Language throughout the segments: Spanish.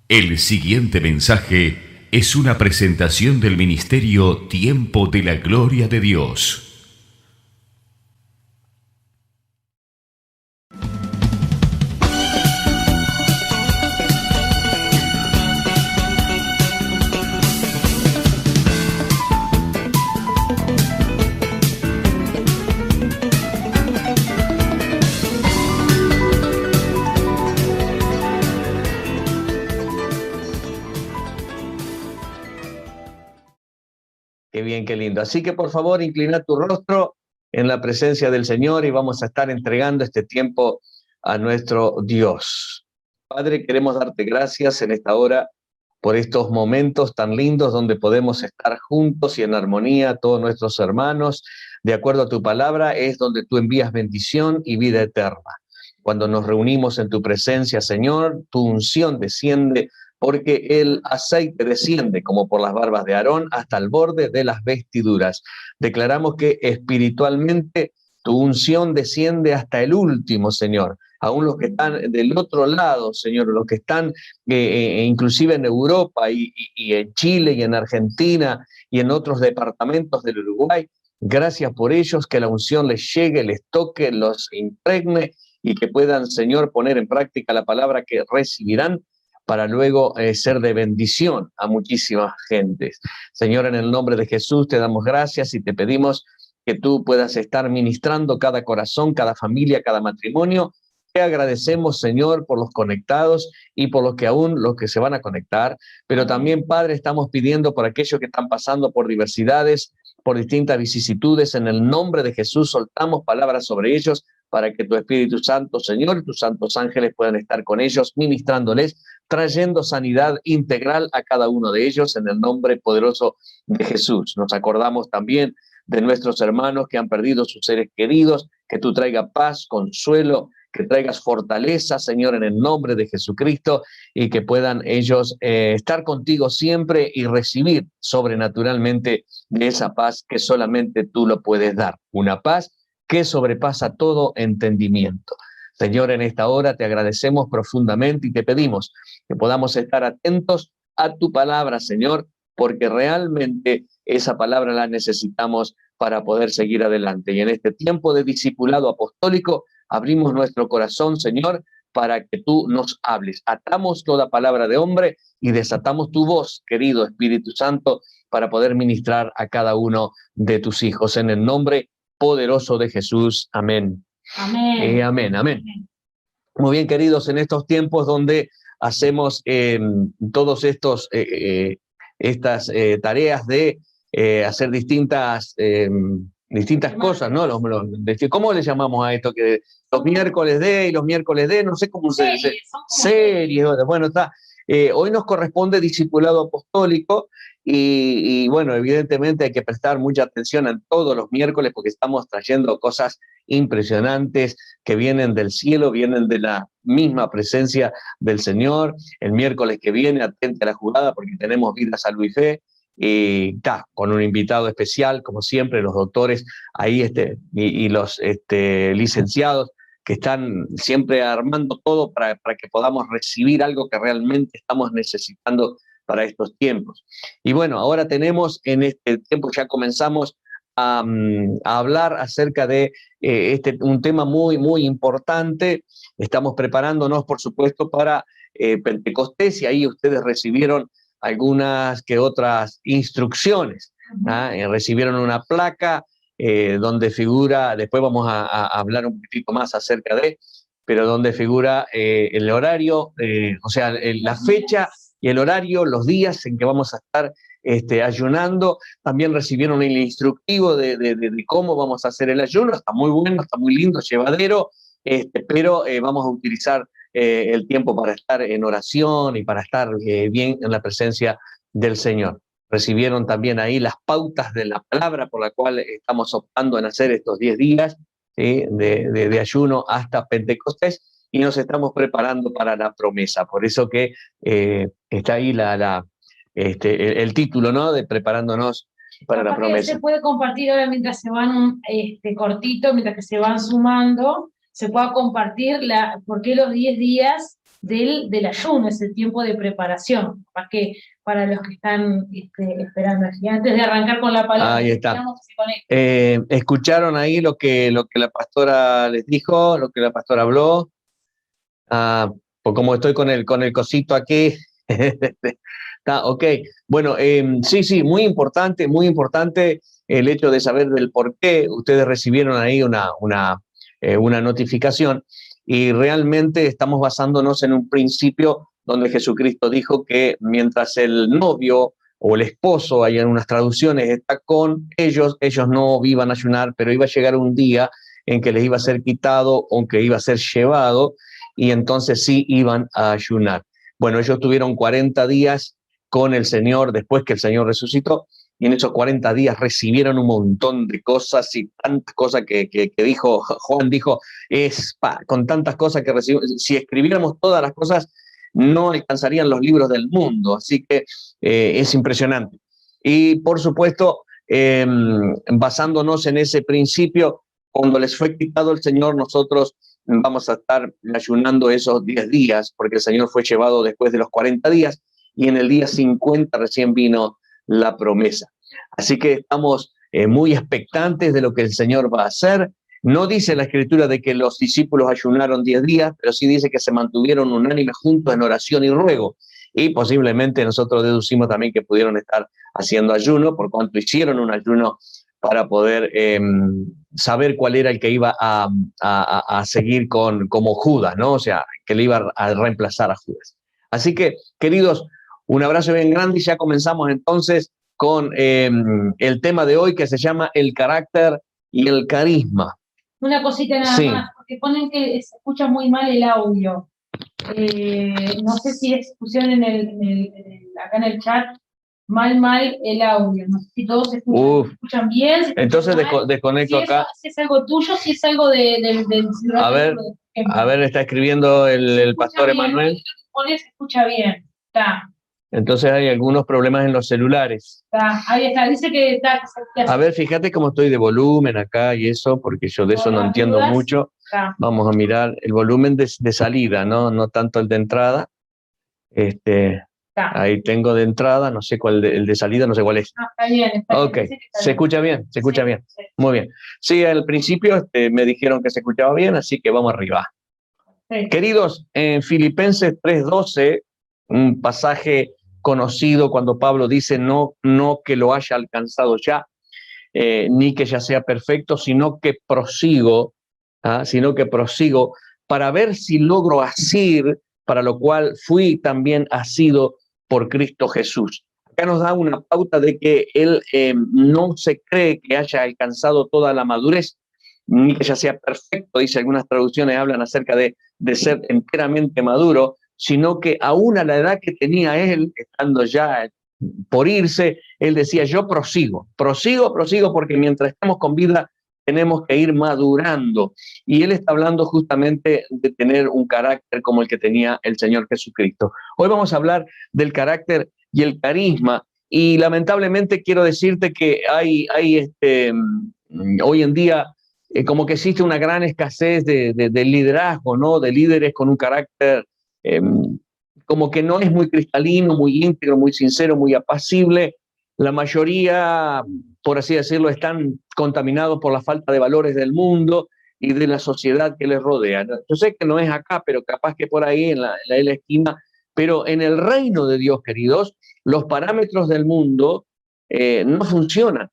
El siguiente mensaje es una presentación del ministerio Tiempo de la Gloria de Dios. Qué bien, qué lindo. Así que por favor, inclina tu rostro en la presencia del Señor y vamos a estar entregando este tiempo a nuestro Dios. Padre, queremos darte gracias en esta hora por estos momentos tan lindos donde podemos estar juntos y en armonía todos nuestros hermanos. De acuerdo a tu palabra, es donde tú envías bendición y vida eterna. Cuando nos reunimos en tu presencia, Señor, tu unción desciende porque el aceite desciende como por las barbas de Aarón hasta el borde de las vestiduras. Declaramos que espiritualmente tu unción desciende hasta el último, Señor. Aún los que están del otro lado, Señor, los que están inclusive en Europa y en Chile y en Argentina y en otros departamentos del Uruguay, gracias por ellos, que la unción les llegue, les toque, los impregne y que puedan, Señor, poner en práctica la palabra que recibirán para luego ser de bendición a muchísimas gentes. Señor, en el nombre de Jesús te damos gracias y te pedimos que tú puedas estar ministrando cada corazón, cada familia, cada matrimonio. Te agradecemos, Señor, por los conectados y por los que se van a conectar, pero también, Padre, estamos pidiendo por aquellos que están pasando por diversidades, por distintas vicisitudes. En el nombre de Jesús soltamos palabras sobre ellos para que tu Espíritu Santo, Señor, y tus santos ángeles puedan estar con ellos, ministrándoles, trayendo sanidad integral a cada uno de ellos en el nombre poderoso de Jesús. Nos acordamos también de nuestros hermanos que han perdido sus seres queridos, que tú traigas paz, consuelo, que traigas fortaleza, Señor, en el nombre de Jesucristo, y que puedan ellos estar contigo siempre y recibir sobrenaturalmente de esa paz que solamente tú lo puedes dar. Una paz que sobrepasa todo entendimiento. Señor, en esta hora te agradecemos profundamente y te pedimos que podamos estar atentos a tu palabra, Señor, porque realmente esa palabra la necesitamos para poder seguir adelante. Y en este tiempo de discipulado apostólico, abrimos nuestro corazón, Señor, para que tú nos hables. Atamos toda palabra de hombre y desatamos tu voz, querido Espíritu Santo, para poder ministrar a cada uno de tus hijos. En el nombre poderoso de Jesús. Amén. Amén. Amén, amén. Muy bien, queridos, en estos tiempos donde hacemos todos estas tareas de hacer distintas cosas, ¿no? ¿Cómo le llamamos a esto? Que los miércoles de y los miércoles de, no sé cómo series, bueno, está. Hoy nos corresponde discipulado apostólico y bueno, evidentemente hay que prestar mucha atención en todos los miércoles porque estamos trayendo cosas impresionantes que vienen del cielo, vienen de la misma presencia del Señor. El miércoles que viene, atente a la jugada porque tenemos Vida, Salud y Fe, y con un invitado especial, como siempre, los doctores ahí y los licenciados que están siempre armando todo para que podamos recibir algo que realmente estamos necesitando para estos tiempos. Y bueno, ahora tenemos en este tiempo, ya comenzamos a hablar acerca de un tema muy, muy importante. Estamos preparándonos, por supuesto, para Pentecostés y ahí ustedes recibieron algunas que otras instrucciones. Recibieron una placa donde figura, después vamos a hablar un poquito más acerca pero donde figura el horario, o sea, la fecha y el horario, los días en que vamos a estar ayunando. También recibieron el instructivo de cómo vamos a hacer el ayuno. Está muy bueno, está muy lindo, llevadero, pero vamos a utilizar el tiempo para estar en oración y para estar bien en la presencia del Señor. Recibieron también ahí las pautas de la palabra por la cual estamos optando en hacer estos 10 días de ayuno hasta Pentecostés y nos estamos preparando para la promesa. Por eso que está ahí el título, ¿no? De preparándonos para la promesa. Se puede compartir ahora mientras se van cortito, mientras que se van sumando, se pueda compartir por qué los 10 días del ayuno, es el tiempo de preparación, más que para los que están esperando aquí. Antes de arrancar con la palabra, ahí está. ¿Escucharon ahí lo que la pastora les dijo, lo que la pastora habló? Pues como estoy con el cosito aquí, está ok. Bueno, sí, muy importante el hecho de saber del por qué ustedes recibieron ahí una notificación, y realmente estamos basándonos en un principio donde Jesucristo dijo que mientras el novio o el esposo, hay en unas traducciones, está con ellos no iban a ayunar, pero iba a llegar un día en que les iba a ser quitado o que iba a ser llevado, y entonces sí iban a ayunar. Bueno, ellos tuvieron 40 días con el Señor después que el Señor resucitó, y en esos 40 días recibieron un montón de cosas y tantas cosas que dijo, Juan dijo, con tantas cosas que recibimos, si escribiéramos todas las cosas, no alcanzarían los libros del mundo, así que es impresionante. Y por supuesto, basándonos en ese principio, cuando les fue quitado el Señor, nosotros vamos a estar ayunando esos 10 días, porque el Señor fue llevado después de los 40 días, y en el día 50 recién vino la promesa. Así que estamos muy expectantes de lo que el Señor va a hacer. No dice la Escritura de que los discípulos ayunaron 10 días, pero sí dice que se mantuvieron unánimes juntos en oración y ruego. Y posiblemente nosotros deducimos también que pudieron estar haciendo ayuno, por cuanto hicieron un ayuno para poder saber cuál era el que iba a seguir como Judas, ¿no? O sea, que le iba a reemplazar a Judas. Así que, queridos, un abrazo bien grande, y ya comenzamos entonces con el tema de hoy, que se llama el carácter y el carisma. Una cosita nada más, porque ponen que se escucha muy mal el audio. No sé si pusieron acá en el chat mal el audio. No sé si todos se escuchan bien. Si entonces desconecto acá. Si es algo tuyo, si es algo del a ver, está escribiendo el pastor bien, Emanuel. Se escucha bien. Está. Entonces hay algunos problemas en los celulares. Ahí está, dice que está. A ver, fíjate cómo estoy de volumen acá y eso, porque yo de eso no entiendo mucho. Vamos a mirar el volumen de salida, no tanto el de entrada. Ahí tengo de entrada, no sé cuál, el de salida, no sé cuál es. Está bien. Ok, ¿se escucha bien? ¿Se escucha bien? Sí. Muy bien. Sí, al principio me dijeron que se escuchaba bien, así que vamos arriba. Sí. Queridos, en Filipenses 3:12, un pasaje conocido cuando Pablo dice no que lo haya alcanzado ya, ni que ya sea perfecto, sino que prosigo para ver si logro asir, para lo cual fui también asido por Cristo Jesús. Acá nos da una pauta de que él no se cree que haya alcanzado toda la madurez, ni que ya sea perfecto. Dice, algunas traducciones hablan acerca de ser enteramente maduro, sino que aún a la edad que tenía él, estando ya por irse, él decía, yo prosigo, porque mientras estamos con vida tenemos que ir madurando. Y él está hablando justamente de tener un carácter como el que tenía el Señor Jesucristo. Hoy vamos a hablar del carácter y el carisma, y lamentablemente quiero decirte que hay hoy en día como que existe una gran escasez de liderazgo, ¿no? De líderes con un carácter como que no es muy cristalino, muy íntegro, muy sincero, muy apacible. La mayoría, por así decirlo, están contaminados por la falta de valores del mundo y de la sociedad que les rodea. Yo sé que no es acá, pero capaz que por ahí en la esquina, pero en el reino de Dios, queridos, los parámetros del mundo no funcionan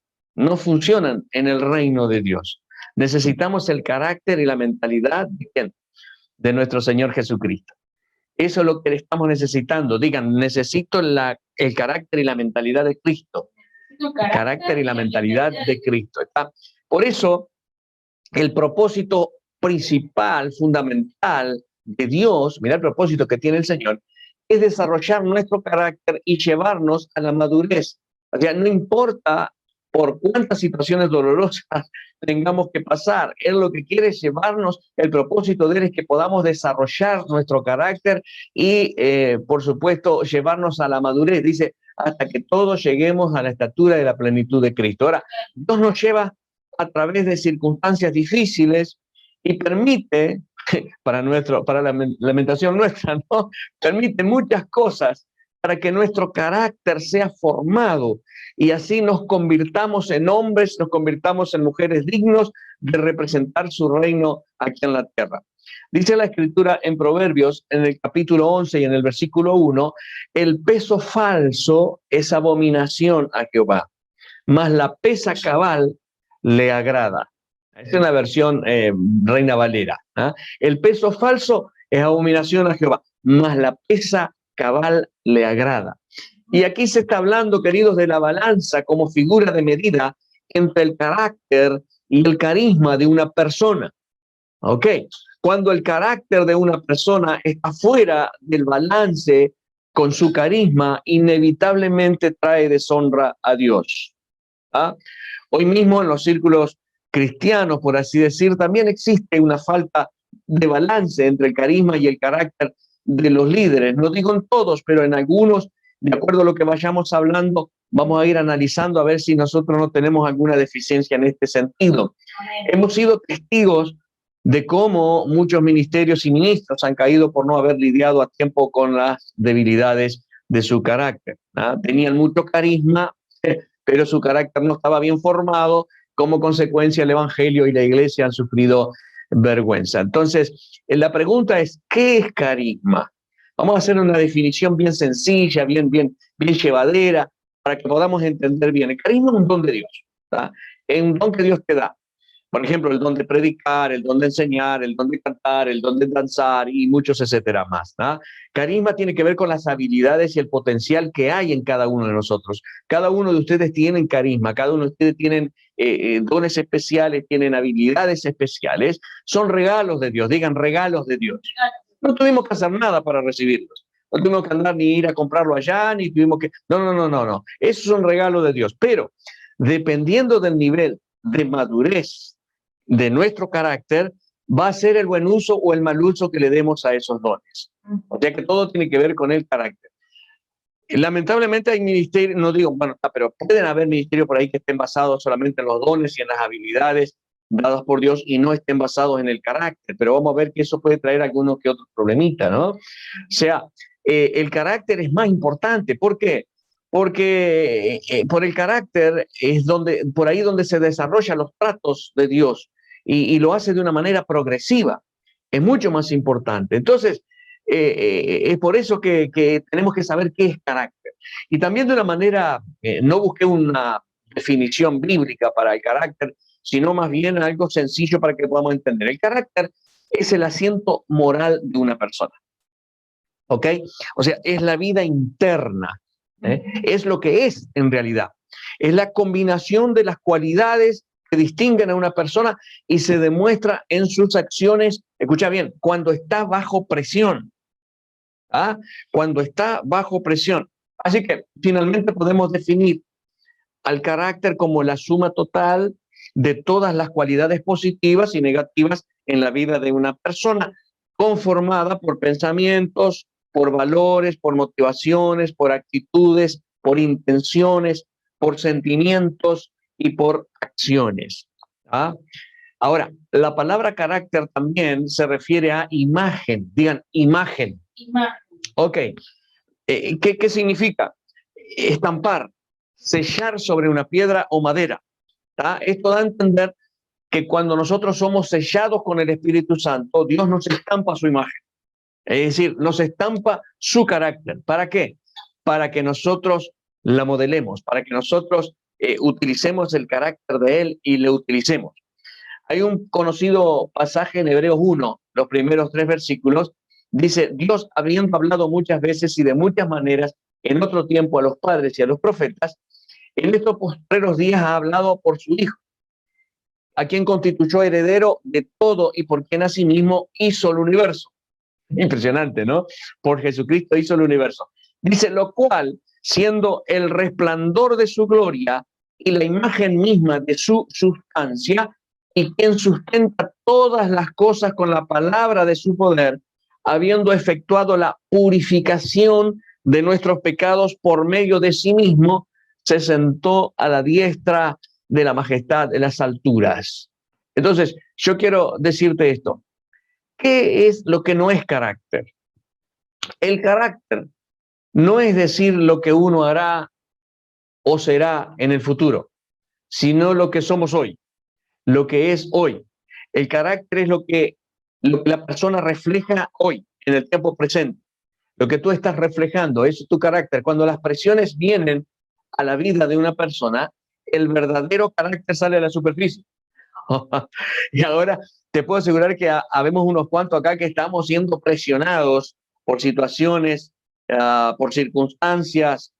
en el reino de Dios. Necesitamos el carácter y la mentalidad ¿de quién? De nuestro Señor Jesucristo. Eso es lo que estamos necesitando. Digan, necesito el carácter y la mentalidad de Cristo. El carácter y la mentalidad de Cristo. ¿Está? Por eso, el propósito principal, fundamental de Dios, mira el propósito que tiene el Señor, es desarrollar nuestro carácter y llevarnos a la madurez. O sea, no importa por cuántas situaciones dolorosas tengamos que pasar. Él lo que quiere es llevarnos, el propósito de él es que podamos desarrollar nuestro carácter y, por supuesto, llevarnos a la madurez. Dice, hasta que todos lleguemos a la estatura de la plenitud de Cristo. Ahora, Dios nos lleva a través de circunstancias difíciles y permite para la lamentación nuestra, ¿no? Permite muchas cosas para que nuestro carácter sea formado y así nos convirtamos en hombres, nos convirtamos en mujeres dignos de representar su reino aquí en la tierra. Dice la Escritura en Proverbios, en el capítulo 11 y en el versículo 1, el peso falso es abominación a Jehová, mas la pesa cabal le agrada. Esa es una versión Reina Valera. El peso falso es abominación a Jehová, mas la pesa cabal le agrada. Y aquí se está hablando, queridos, de la balanza como figura de medida entre el carácter y el carisma de una persona. ¿Ok? Cuando el carácter de una persona está fuera del balance con su carisma, inevitablemente trae deshonra a Dios. Hoy mismo en los círculos cristianos, por así decir, también existe una falta de balance entre el carisma y el carácter de los líderes. No digo en todos, pero en algunos, de acuerdo a lo que vayamos hablando, vamos a ir analizando a ver si nosotros no tenemos alguna deficiencia en este sentido. Hemos sido testigos de cómo muchos ministerios y ministros han caído por no haber lidiado a tiempo con las debilidades de su carácter. Tenían mucho carisma, pero su carácter no estaba bien formado. Como consecuencia, el evangelio y la iglesia han sufrido vergüenza. Entonces, la pregunta es, ¿qué es carisma? Vamos a hacer una definición bien sencilla, bien llevadera, para que podamos entender bien. El carisma es un don de Dios, ¿tá? Es un don que Dios te da. Por ejemplo, el don de predicar, el don de enseñar, el don de cantar, el don de danzar y muchos etcétera más, ¿tá? Carisma tiene que ver con las habilidades y el potencial que hay en cada uno de nosotros. Cada uno de ustedes tienen carisma, cada uno de ustedes tienen dones especiales, tienen habilidades especiales. Son regalos de Dios, digan regalos de Dios. No tuvimos que hacer nada para recibirlos. No tuvimos que andar ni ir a comprarlo allá, ni tuvimos que... No. Eso es un regalo de Dios. Pero dependiendo del nivel de madurez de nuestro carácter, va a ser el buen uso o el mal uso que le demos a esos dones. O sea que todo tiene que ver con el carácter. Lamentablemente hay ministerios, no digo, bueno, pero pueden haber ministerios por ahí que estén basados solamente en los dones y en las habilidades dadas por Dios y no estén basados en el carácter, pero vamos a ver que eso puede traer algunos que otros problemitas, ¿no? O sea, el carácter es más importante. ¿Por qué? Porque por el carácter es por ahí donde se desarrollan los tratos de Dios y lo hace de una manera progresiva. Es mucho más importante. Entonces, es por eso que tenemos que saber qué es carácter. Y también de una manera, no busqué una definición bíblica para el carácter, sino más bien algo sencillo para que podamos entender. El carácter es el asiento moral de una persona. ¿Ok? O sea, es la vida interna. Es lo que es en realidad. Es la combinación de las cualidades que distinguen a una persona y se demuestra en sus acciones, escucha bien, cuando está bajo presión. Cuando está bajo presión. Así que finalmente podemos definir al carácter como la suma total de todas las cualidades positivas y negativas en la vida de una persona, conformada por pensamientos, por valores, por motivaciones, por actitudes, por intenciones, por sentimientos y por acciones. Ahora, la palabra carácter también se refiere a imagen. Digan, imagen. Imagen. Ok. ¿Qué significa? Estampar, sellar sobre una piedra o madera. Esto da a entender que cuando nosotros somos sellados con el Espíritu Santo, Dios nos estampa su imagen. Es decir, nos estampa su carácter. ¿Para qué? Para que nosotros la modelemos, para que nosotros utilicemos el carácter de Él y le utilicemos. Hay un conocido pasaje en Hebreos 1, los primeros 3 versículos, dice, Dios, habiendo hablado muchas veces y de muchas maneras en otro tiempo a los padres y a los profetas, en estos postreros días ha hablado por su Hijo, a quien constituyó heredero de todo y por quien asimismo hizo el universo. Impresionante, ¿no? Por Jesucristo hizo el universo. Dice, lo cual, siendo el resplandor de su gloria y la imagen misma de su sustancia, y quien sustenta todas las cosas con la palabra de su poder, habiendo efectuado la purificación de nuestros pecados por medio de sí mismo, se sentó a la diestra de la majestad de las alturas. Entonces, yo quiero decirte esto. ¿Qué es lo que no es carácter? El carácter no es decir lo que uno hará o será en el futuro, sino lo que somos hoy, lo que es hoy. El carácter es lo que la persona refleja hoy, en el tiempo presente. Lo que tú estás reflejando es tu carácter. Cuando las presiones vienen a la vida de una persona, el verdadero carácter sale a la superficie. Y ahora te puedo asegurar que habemos unos cuantos acá que estamos siendo presionados por situaciones, por circunstancias,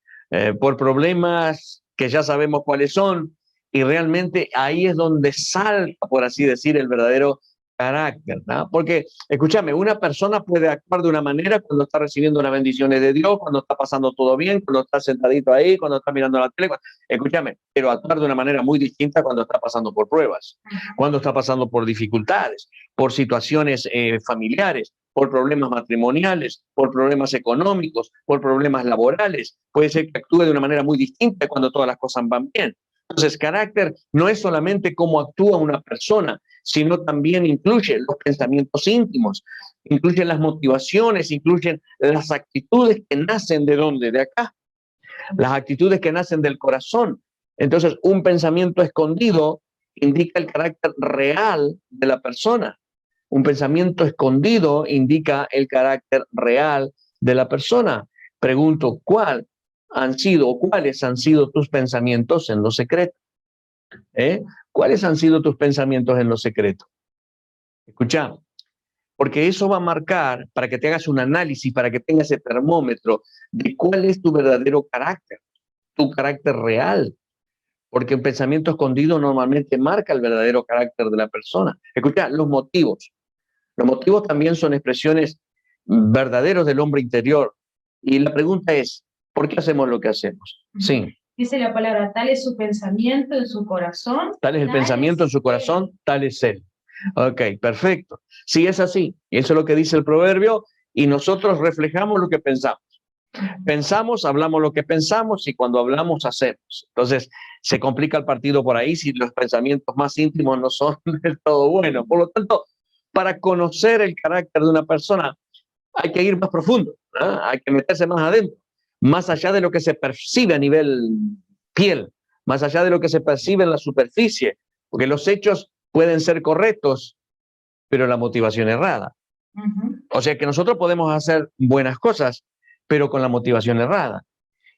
por problemas que ya sabemos cuáles son, y realmente ahí es donde salta, por así decir, el verdadero carácter, ¿no? Porque, escúchame, una persona puede actuar de una manera cuando está recibiendo las bendiciones de Dios, cuando está pasando todo bien, cuando está sentadito ahí, cuando está mirando la tele, escúchame, pero actuar de una manera muy distinta cuando está pasando por pruebas, cuando está pasando por dificultades, por situaciones familiares, por problemas matrimoniales, por problemas económicos, por problemas laborales. Puede ser que actúe de una manera muy distinta cuando todas las cosas van bien. Entonces, carácter no es solamente cómo actúa una persona, sino también incluye los pensamientos íntimos, incluye las motivaciones, incluyen las actitudes que nacen de dónde, de acá, las actitudes que nacen del corazón. Entonces, un pensamiento escondido indica el carácter real de la persona. Un pensamiento escondido indica el carácter real de la persona. Pregunto, ¿cuáles han sido tus pensamientos en lo secreto? ¿Cuáles han sido tus pensamientos en lo secreto? Escucha, porque eso va a marcar, para que te hagas un análisis, para que tengas ese termómetro de cuál es tu verdadero carácter, tu carácter real. Porque un pensamiento escondido normalmente marca el verdadero carácter de la persona. Escucha, los motivos. Los motivos también son expresiones verdaderas del hombre interior. Y la pregunta es, ¿por qué hacemos lo que hacemos? Sí. Dice la palabra, tal es su pensamiento en su corazón. Tal es el pensamiento en su corazón, tal es él. Ok, perfecto. Sí, es así. Y eso es lo que dice el proverbio. Y nosotros reflejamos lo que pensamos. Pensamos, hablamos lo que pensamos, y cuando hablamos, hacemos. Entonces, se complica el partido por ahí si los pensamientos más íntimos no son del todo buenos. Por lo tanto, para conocer el carácter de una persona, hay que ir más profundo, ¿no? Hay que meterse más adentro, más allá de lo que se percibe a nivel piel, más allá de lo que se percibe en la superficie, porque los hechos pueden ser correctos, pero la motivación errada. O sea que nosotros podemos hacer buenas cosas, pero con la motivación errada.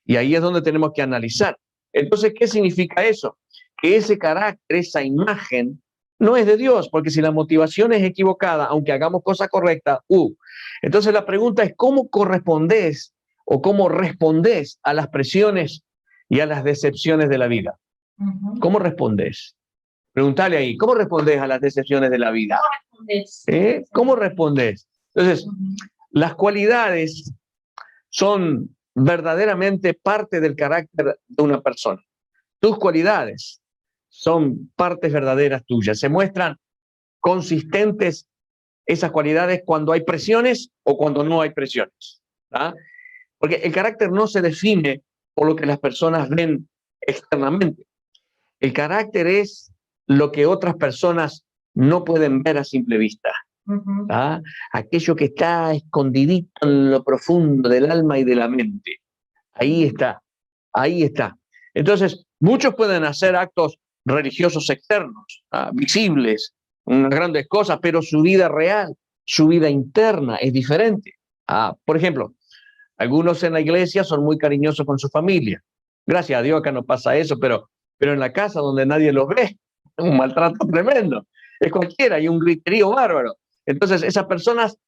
Y ahí es donde tenemos que analizar. Entonces, ¿qué significa eso? Que ese carácter, esa imagen, no es de Dios, porque si la motivación es equivocada, aunque hagamos cosas correctas, entonces la pregunta es, ¿cómo correspondes o cómo respondes a las presiones y a las decepciones de la vida? ¿Cómo respondes? Preguntale ahí, ¿cómo respondes a las decepciones de la vida? ¿Cómo respondes? Entonces, las cualidades son verdaderamente parte del carácter de una persona. Tus cualidades son partes verdaderas tuyas. Se muestran consistentes esas cualidades cuando hay presiones o cuando no hay presiones. ¿Ah? Porque el carácter no se define por lo que las personas ven externamente. El carácter es lo que otras personas no pueden ver a simple vista. ¿Ah? Aquello que está escondidito en lo profundo del alma y de la mente. Ahí está, ahí está. Entonces, muchos pueden hacer actos religiosos externos, visibles, grandes cosas, pero su vida real, su vida interna es diferente. Por ejemplo, algunos en la iglesia son muy cariñosos con su familia. Gracias a Dios acá no pasa eso, pero en la casa donde nadie los ve, un maltrato tremendo. Es cualquiera, hay un griterío bárbaro. Entonces, esas personas,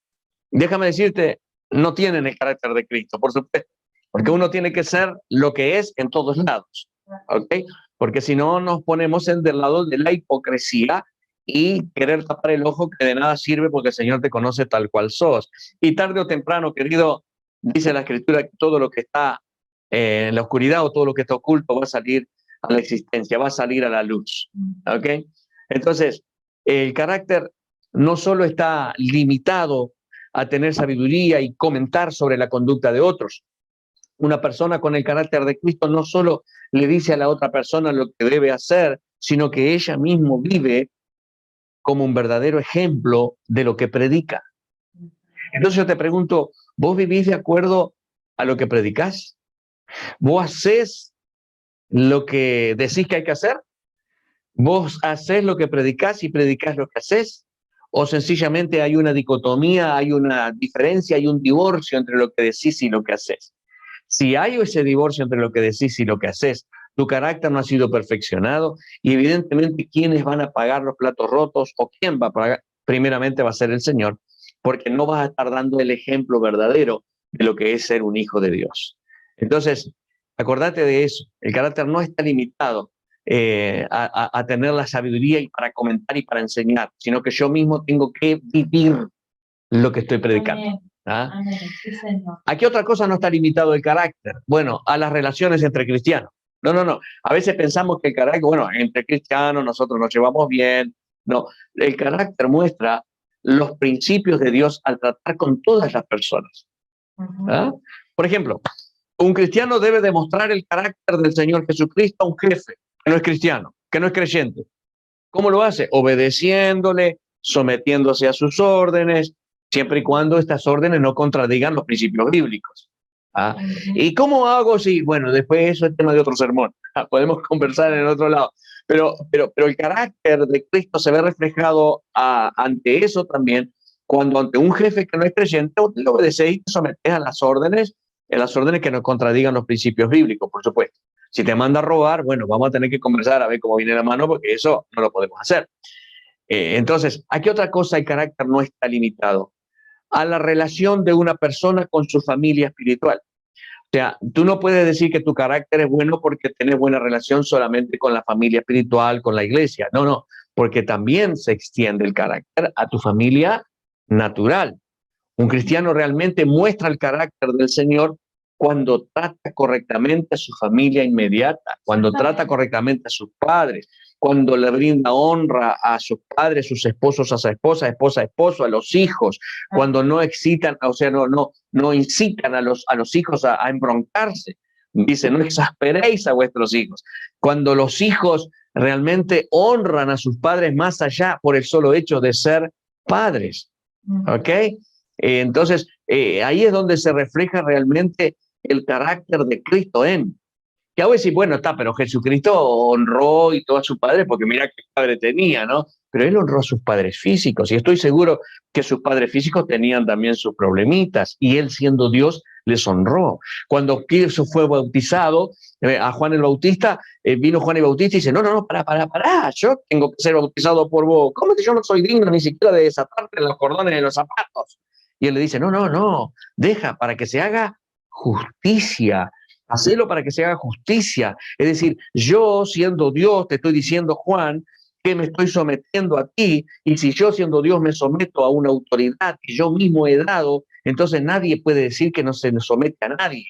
déjame decirte, no tienen el carácter de Cristo, por supuesto, porque uno tiene que ser lo que es en todos lados, ¿ok? Porque si no, nos ponemos del lado de la hipocresía y querer tapar el ojo, que de nada sirve porque el Señor te conoce tal cual sos. Y tarde o temprano, querido, dice la Escritura que todo lo que está en la oscuridad o todo lo que está oculto va a salir a la existencia, va a salir a la luz, ¿ok? Entonces, el carácter no solo está limitado a tener sabiduría y comentar sobre la conducta de otros. Una persona con el carácter de Cristo no solo le dice a la otra persona lo que debe hacer, sino que ella misma vive como un verdadero ejemplo de lo que predica. Entonces yo te pregunto, ¿vos vivís de acuerdo a lo que predicás? ¿Vos hacés lo que decís que hay que hacer? ¿Vos hacés lo que predicás y predicás lo que hacés? ¿O sencillamente hay una dicotomía, hay una diferencia, hay un divorcio entre lo que decís y lo que haces? Si hay ese divorcio entre lo que decís y lo que haces, tu carácter no ha sido perfeccionado y evidentemente ¿quiénes van a pagar los platos rotos o quién va a pagar? Primeramente va a ser el Señor, porque no vas a estar dando el ejemplo verdadero de lo que es ser un hijo de Dios. Entonces, acordate de eso. El carácter no está limitado a tener la sabiduría y para comentar y para enseñar, sino que yo mismo tengo que vivir lo que estoy predicando. Amén. ¿Ah? Amén. Sí, Señor. ¿A qué otra cosa no está limitado el carácter? Bueno, a las relaciones entre cristianos. No. A veces pensamos que el carácter, bueno, entre cristianos nosotros nos llevamos bien. No, el carácter muestra los principios de Dios al tratar con todas las personas. ¿Ah? Por ejemplo, un cristiano debe demostrar el carácter del Señor Jesucristo a un jefe que no es cristiano, que no es creyente. ¿Cómo lo hace? Obedeciéndole, sometiéndose a sus órdenes, siempre y cuando estas órdenes no contradigan los principios bíblicos. ¿Ah? ¿Y cómo hago si? Bueno, después eso es tema de otro sermón. Podemos conversar en otro lado. Pero el carácter de Cristo se ve reflejado ante eso también, cuando ante un jefe que no es creyente, le obedeces y te sometes a las órdenes que no contradigan los principios bíblicos, por supuesto. Si te manda a robar, bueno, vamos a tener que conversar a ver cómo viene la mano, porque eso no lo podemos hacer. Entonces, ¿a qué otra cosa el carácter no está limitado? A la relación de una persona con su familia espiritual. O sea, tú no puedes decir que tu carácter es bueno porque tienes buena relación solamente con la familia espiritual, con la iglesia. No, porque también se extiende el carácter a tu familia natural. Un cristiano realmente muestra el carácter del Señor cuando trata correctamente a su familia inmediata, cuando trata correctamente a sus padres, cuando le brinda honra a sus padres, sus esposos a su esposa, esposa a esposo, a los hijos, cuando no excitan, o sea, no incitan a los hijos a embroncarse. Dice, no exasperéis a vuestros hijos. Cuando los hijos realmente honran a sus padres más allá por el solo hecho de ser padres. ¿Ok? Entonces, ahí es donde se refleja realmente el carácter de Cristo en. Que a veces, bueno, está, pero Jesucristo honró y todo a su padre, porque mira qué padre tenía, ¿no? Pero él honró a sus padres físicos, y estoy seguro que sus padres físicos tenían también sus problemitas, y él siendo Dios les honró. Cuando Cristo fue bautizado, a Juan el Bautista, vino Juan el Bautista y dice, no, pará, yo tengo que ser bautizado por vos. ¿Cómo que yo no soy digno ni siquiera de desatarte los cordones de los zapatos? Y él le dice, no, deja para que se haga justicia. Hacelo para que se haga justicia. Es decir, yo siendo Dios te estoy diciendo, Juan, que me estoy sometiendo a ti, y si yo siendo Dios me someto a una autoridad que yo mismo he dado, entonces nadie puede decir que no se somete a nadie.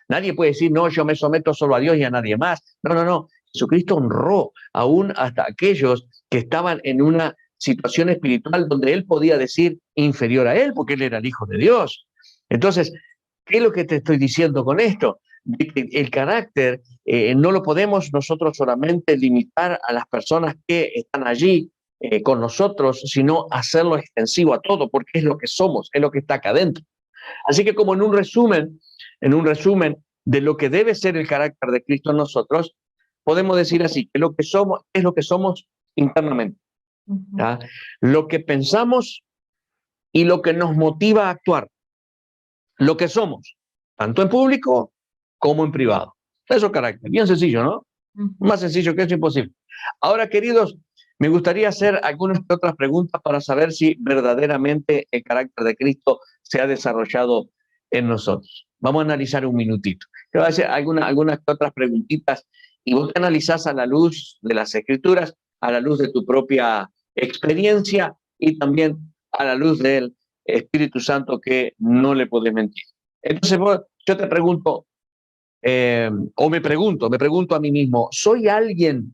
Nadie puede decir, no, yo me someto solo a Dios y a nadie más. No. Jesucristo honró aún hasta aquellos que estaban en una situación espiritual donde él podía decir inferior a él, porque él era el Hijo de Dios. Entonces, ¿qué es lo que te estoy diciendo con esto? De que el carácter no lo podemos nosotros solamente limitar a las personas que están allí con nosotros, sino hacerlo extensivo a todo, porque es lo que somos, es lo que está acá adentro. Así que como en un resumen de lo que debe ser el carácter de Cristo en nosotros, podemos decir así, que lo que somos es lo que somos internamente. ¿Ya? Lo que pensamos y lo que nos motiva a actuar. Lo que somos, tanto en público como en privado. Eso es carácter. Bien sencillo, ¿no? Más sencillo que eso, imposible. Ahora, queridos, me gustaría hacer algunas otras preguntas para saber si verdaderamente el carácter de Cristo se ha desarrollado en nosotros. Vamos a analizar un minutito. Te voy a hacer algunas otras preguntitas y vos te analizás a la luz de las Escrituras, a la luz de tu propia experiencia y también a la luz del Espíritu Santo que no le podés mentir. Entonces, yo te pregunto, o me pregunto a mí mismo, ¿soy alguien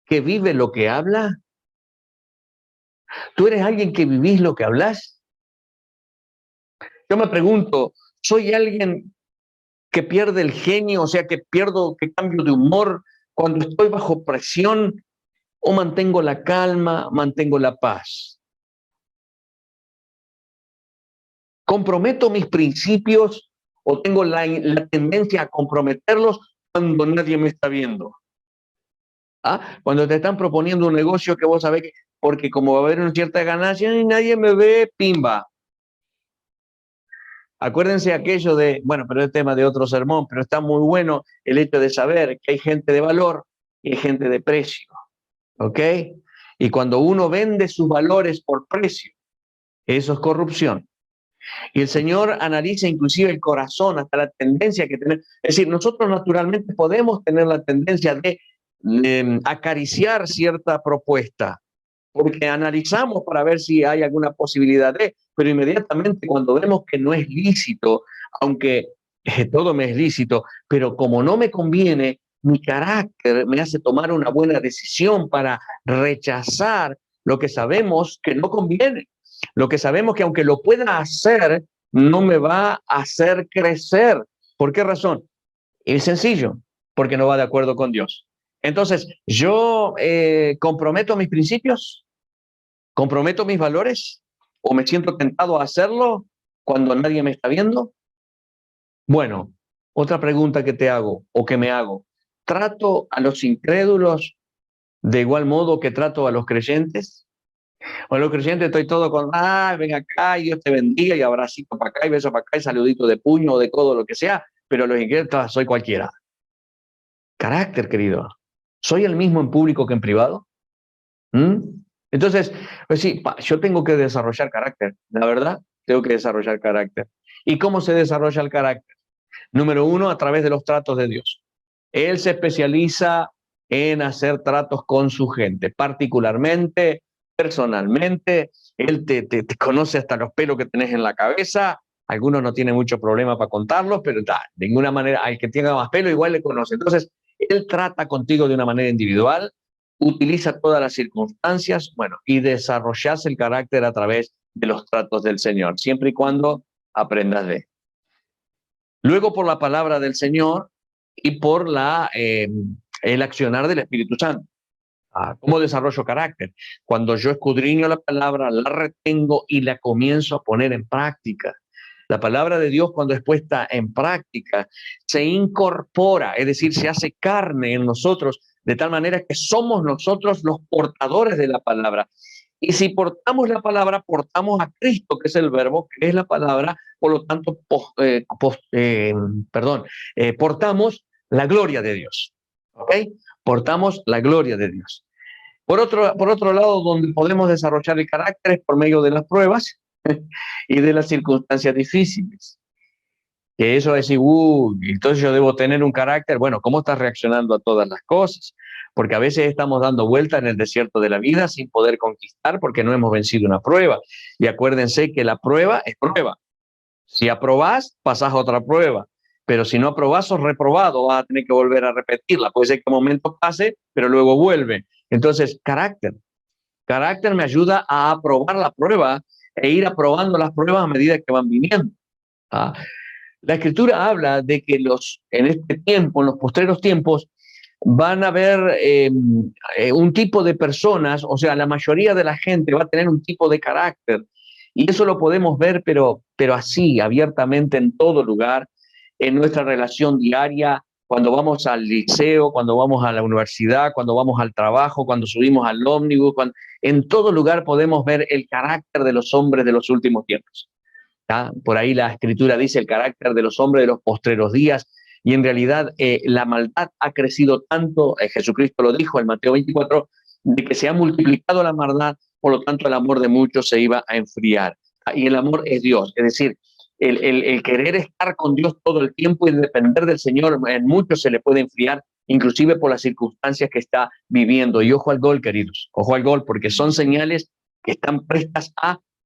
que vive lo que habla? ¿Tú eres alguien que vivís lo que hablas? Yo me pregunto, ¿soy alguien que pierde el genio, o sea, que cambio de humor cuando estoy bajo presión ¿O mantengo la calma, mantengo la paz? ¿Comprometo mis principios o tengo la tendencia a comprometerlos cuando nadie me está viendo? ¿Ah? Cuando te están proponiendo un negocio que vos sabés que, porque como va a haber una cierta ganancia y nadie me ve, pimba. Acuérdense aquello de, bueno, pero es tema de otro sermón, pero está muy bueno el hecho de saber que hay gente de valor y hay gente de precio, ¿ok? Y cuando uno vende sus valores por precio, eso es corrupción. Y el Señor analiza inclusive el corazón, hasta la tendencia que tenemos. Es decir, nosotros naturalmente podemos tener la tendencia de acariciar cierta propuesta, porque analizamos para ver si hay alguna posibilidad de, pero inmediatamente cuando vemos que no es lícito, aunque todo me es lícito, pero como no me conviene, mi carácter me hace tomar una buena decisión para rechazar lo que sabemos que no conviene, lo que sabemos que aunque lo pueda hacer, no me va a hacer crecer. ¿Por qué razón? Es sencillo, porque no va de acuerdo con Dios. Entonces, yo comprometo mis principios, comprometo mis valores, o me siento tentado a hacerlo cuando nadie me está viendo. Bueno, otra pregunta que te hago o que me hago. ¿Trato a los incrédulos de igual modo que trato a los creyentes? O a los creyentes estoy todo con, ven acá, y Dios te bendiga, y abracito para acá, y beso para acá, y saludito de puño o de codo, lo que sea, pero a los incrédulos soy cualquiera. Carácter, querido. ¿Soy el mismo en público que en privado? Entonces, pues sí, yo tengo que desarrollar carácter, la verdad, tengo que desarrollar carácter. ¿Y cómo se desarrolla el carácter? Número uno, a través de los tratos de Dios. Él se especializa en hacer tratos con su gente, particularmente, personalmente. Él te conoce hasta los pelos que tenés en la cabeza. Algunos no tienen mucho problema para contarlos, pero de ninguna manera, al que tenga más pelo igual le conoce. Entonces, él trata contigo de una manera individual, utiliza todas las circunstancias, bueno, y desarrollas el carácter a través de los tratos del Señor, siempre y cuando aprendas de él. Luego por la palabra del Señor y por el accionar del Espíritu Santo. ¿Cómo desarrollo carácter? Cuando yo escudriño la palabra, la retengo y la comienzo a poner en práctica. La palabra de Dios, cuando es puesta en práctica, se incorpora, es decir, se hace carne en nosotros, de tal manera que somos nosotros los portadores de la palabra. Y si portamos la palabra, portamos a Cristo, que es el verbo, que es la palabra, por lo tanto, portamos la gloria de Dios. ¿Ok? Portamos la gloria de Dios. Por otro lado, donde podemos desarrollar el carácter es por medio de las pruebas y de las circunstancias difíciles. Que eso es decir, entonces yo debo tener un carácter. Bueno, ¿cómo estás reaccionando a todas las cosas? Porque a veces estamos dando vuelta en el desierto de la vida sin poder conquistar porque no hemos vencido una prueba. Y acuérdense que la prueba es prueba. Si aprobás, pasás a otra prueba. Pero si no aprobás, sos reprobado, vas a tener que volver a repetirla. Puede ser que un momento pase, pero luego vuelve. Entonces, carácter. Carácter me ayuda a aprobar la prueba e ir aprobando las pruebas a medida que van viniendo. La Escritura habla de que en este tiempo, en los postreros tiempos, van a haber un tipo de personas, o sea, la mayoría de la gente va a tener un tipo de carácter. Y eso lo podemos ver, pero así, abiertamente en todo lugar, en nuestra relación diaria, cuando vamos al liceo, cuando vamos a la universidad, cuando vamos al trabajo, cuando subimos al ómnibus, en todo lugar podemos ver el carácter de los hombres de los últimos tiempos. Por ahí la Escritura dice el carácter de los hombres de los postreros días, y en realidad la maldad ha crecido tanto, Jesucristo lo dijo en Mateo 24, de que se ha multiplicado la maldad, por lo tanto el amor de muchos se iba a enfriar. Y el amor es Dios, es decir, el querer estar con Dios todo el tiempo y depender del Señor, en muchos se le puede enfriar, inclusive por las circunstancias que está viviendo. Y ojo al gol, queridos, ojo al gol, porque son señales que están prestas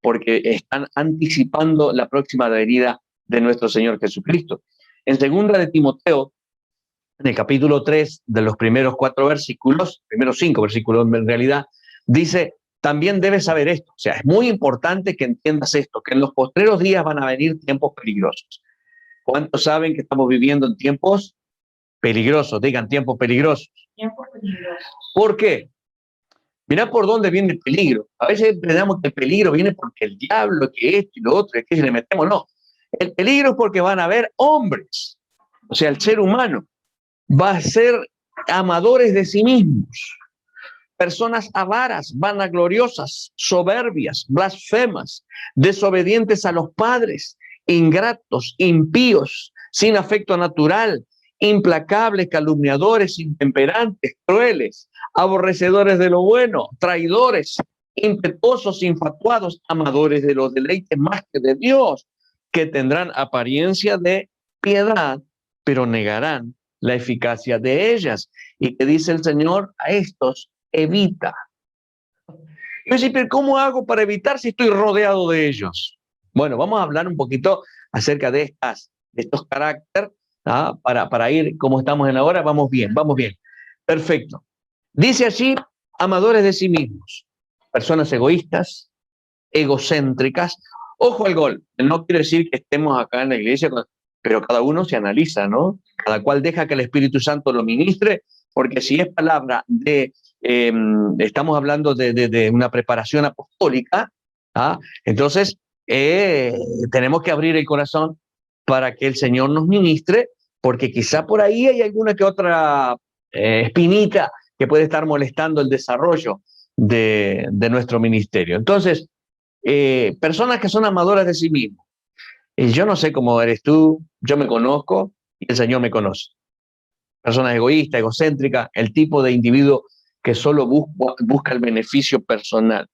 porque están anticipando la próxima venida de nuestro Señor Jesucristo. En segunda de Timoteo, en el capítulo 3, de los primeros 4 versículos, primeros 5 versículos en realidad, dice, también debes saber esto. O sea, es muy importante que entiendas esto, que en los postreros días van a venir tiempos peligrosos. ¿Cuántos saben que estamos viviendo en tiempos peligrosos? Digan, tiempos peligrosos. Tiempos peligrosos. ¿Por qué? Mirá por dónde viene el peligro. A veces pensamos que el peligro viene porque el diablo, que esto y lo otro, es que si le metemos, no. El peligro es porque van a haber hombres. O sea, el ser humano va a ser amadores de sí mismos. Personas avaras, vanagloriosas, soberbias, blasfemas, desobedientes a los padres, ingratos, impíos, sin afecto natural, implacables, calumniadores, intemperantes, crueles, aborrecedores de lo bueno, traidores, impetuosos, infatuados, amadores de los deleites más que de Dios, que tendrán apariencia de piedad, pero negarán la eficacia de ellas. Y que dice el Señor a estos: evita. Y yo decía, pero ¿cómo hago para evitar si estoy rodeado de ellos? Bueno, vamos a hablar un poquito acerca de estos caracteres, ¿ah? Para ir como estamos en la hora. Vamos bien, vamos bien. Perfecto. Dice allí, amadores de sí mismos, personas egoístas, egocéntricas. Ojo al gol, no quiero decir que estemos acá en la iglesia, pero cada uno se analiza, ¿no? Cada cual deja que el Espíritu Santo lo ministre, porque si es palabra de, estamos hablando de una preparación apostólica, ¿ah? Entonces tenemos que abrir el corazón para que el Señor nos ministre, porque quizá por ahí hay alguna que otra espinita que puede estar molestando el desarrollo de nuestro ministerio. Entonces, personas que son amadoras de sí mismos. Y yo no sé cómo eres tú, yo me conozco y el Señor me conoce. Personas egoístas, egocéntricas, el tipo de individuo que solo busca el beneficio personal.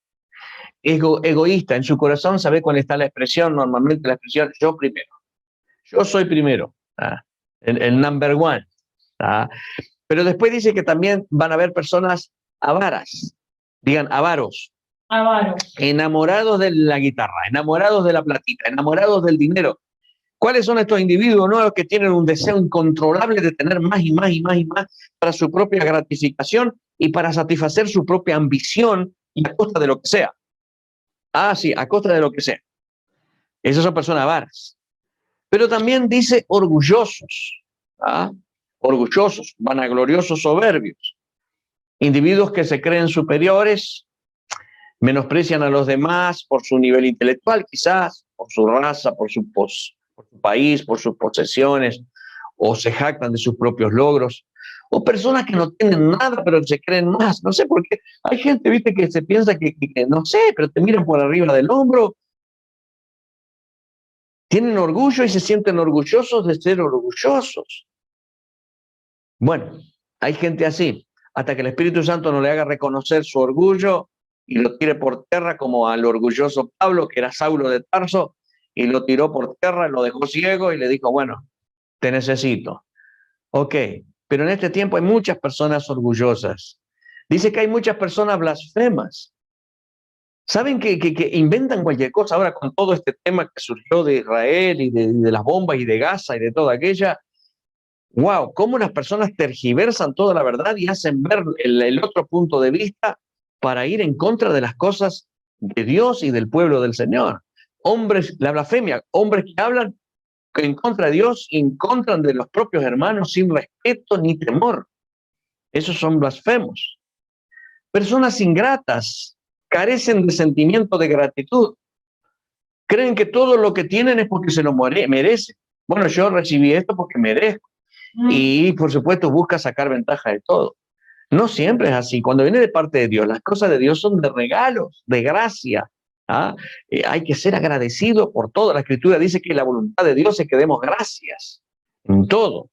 Egoísta, en su corazón, ¿sabe cuál está la expresión? Normalmente la expresión, yo primero. Yo soy primero, el number one. Pero después dice que también van a haber personas avaras, digan avaros. Avaros. Enamorados de la guitarra, enamorados de la platita, enamorados del dinero. ¿Cuáles son estos individuos? No, los que tienen un deseo incontrolable de tener más y más y más y más para su propia gratificación y para satisfacer su propia ambición, y a costa de lo que sea. Ah, sí, a costa de lo que sea. Esas son personas avaras. Pero también dice orgullosos, orgullosos, vanagloriosos, soberbios. Individuos que se creen superiores, menosprecian a los demás por su nivel intelectual, quizás, por su raza, por su país, por sus posesiones, o se jactan de sus propios logros, o personas que no tienen nada, pero se creen más. No sé por qué. Hay gente, viste, que se piensa que no sé, pero te miran por arriba del hombro. Tienen orgullo y se sienten orgullosos de ser orgullosos. Bueno, hay gente así. Hasta que el Espíritu Santo no le haga reconocer su orgullo y lo tire por tierra, como al orgulloso Pablo, que era Saulo de Tarso, y lo tiró por tierra, lo dejó ciego y le dijo, bueno, te necesito. Ok, pero en este tiempo hay muchas personas orgullosas. Dice que hay muchas personas blasfemas. ¿Saben que inventan cualquier cosa ahora con todo este tema que surgió de Israel y de las bombas y de Gaza y de toda aquella? ¡Wow! Cómo las personas tergiversan toda la verdad y hacen ver el otro punto de vista para ir en contra de las cosas de Dios y del pueblo del Señor. Hombres, la blasfemia, hombres que hablan en contra de Dios, en contra de los propios hermanos, sin respeto ni temor. Esos son blasfemos. Personas ingratas, carecen de sentimiento de gratitud. Creen que todo lo que tienen es porque se lo merecen. Bueno, yo recibí esto porque merezco. Y, por supuesto, busca sacar ventaja de todo. No siempre es así. Cuando viene de parte de Dios, las cosas de Dios son de regalos, de gracia. Hay que ser agradecido por todo. La Escritura dice que la voluntad de Dios es que demos gracias en todo,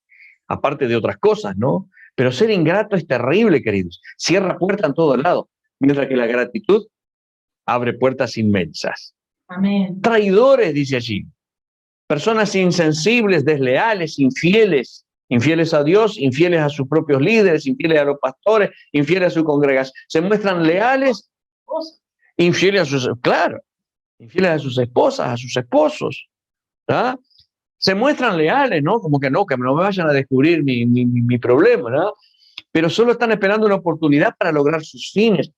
aparte de otras cosas, ¿no? Pero ser ingrato es terrible, queridos. Cierra puertas en todo lado, mientras que la gratitud abre puertas inmensas. Amén. Traidores, dice allí. Personas insensibles, desleales, infieles a Dios, infieles a sus propios líderes, infieles a los pastores, infieles a su congregación. Se muestran leales, infieles a sus, claro, infieles a sus esposas, a sus esposos. Se muestran leales, ¿no? Como que no me vayan a descubrir mi problema, ¿no? Pero solo están esperando una oportunidad para lograr sus fines.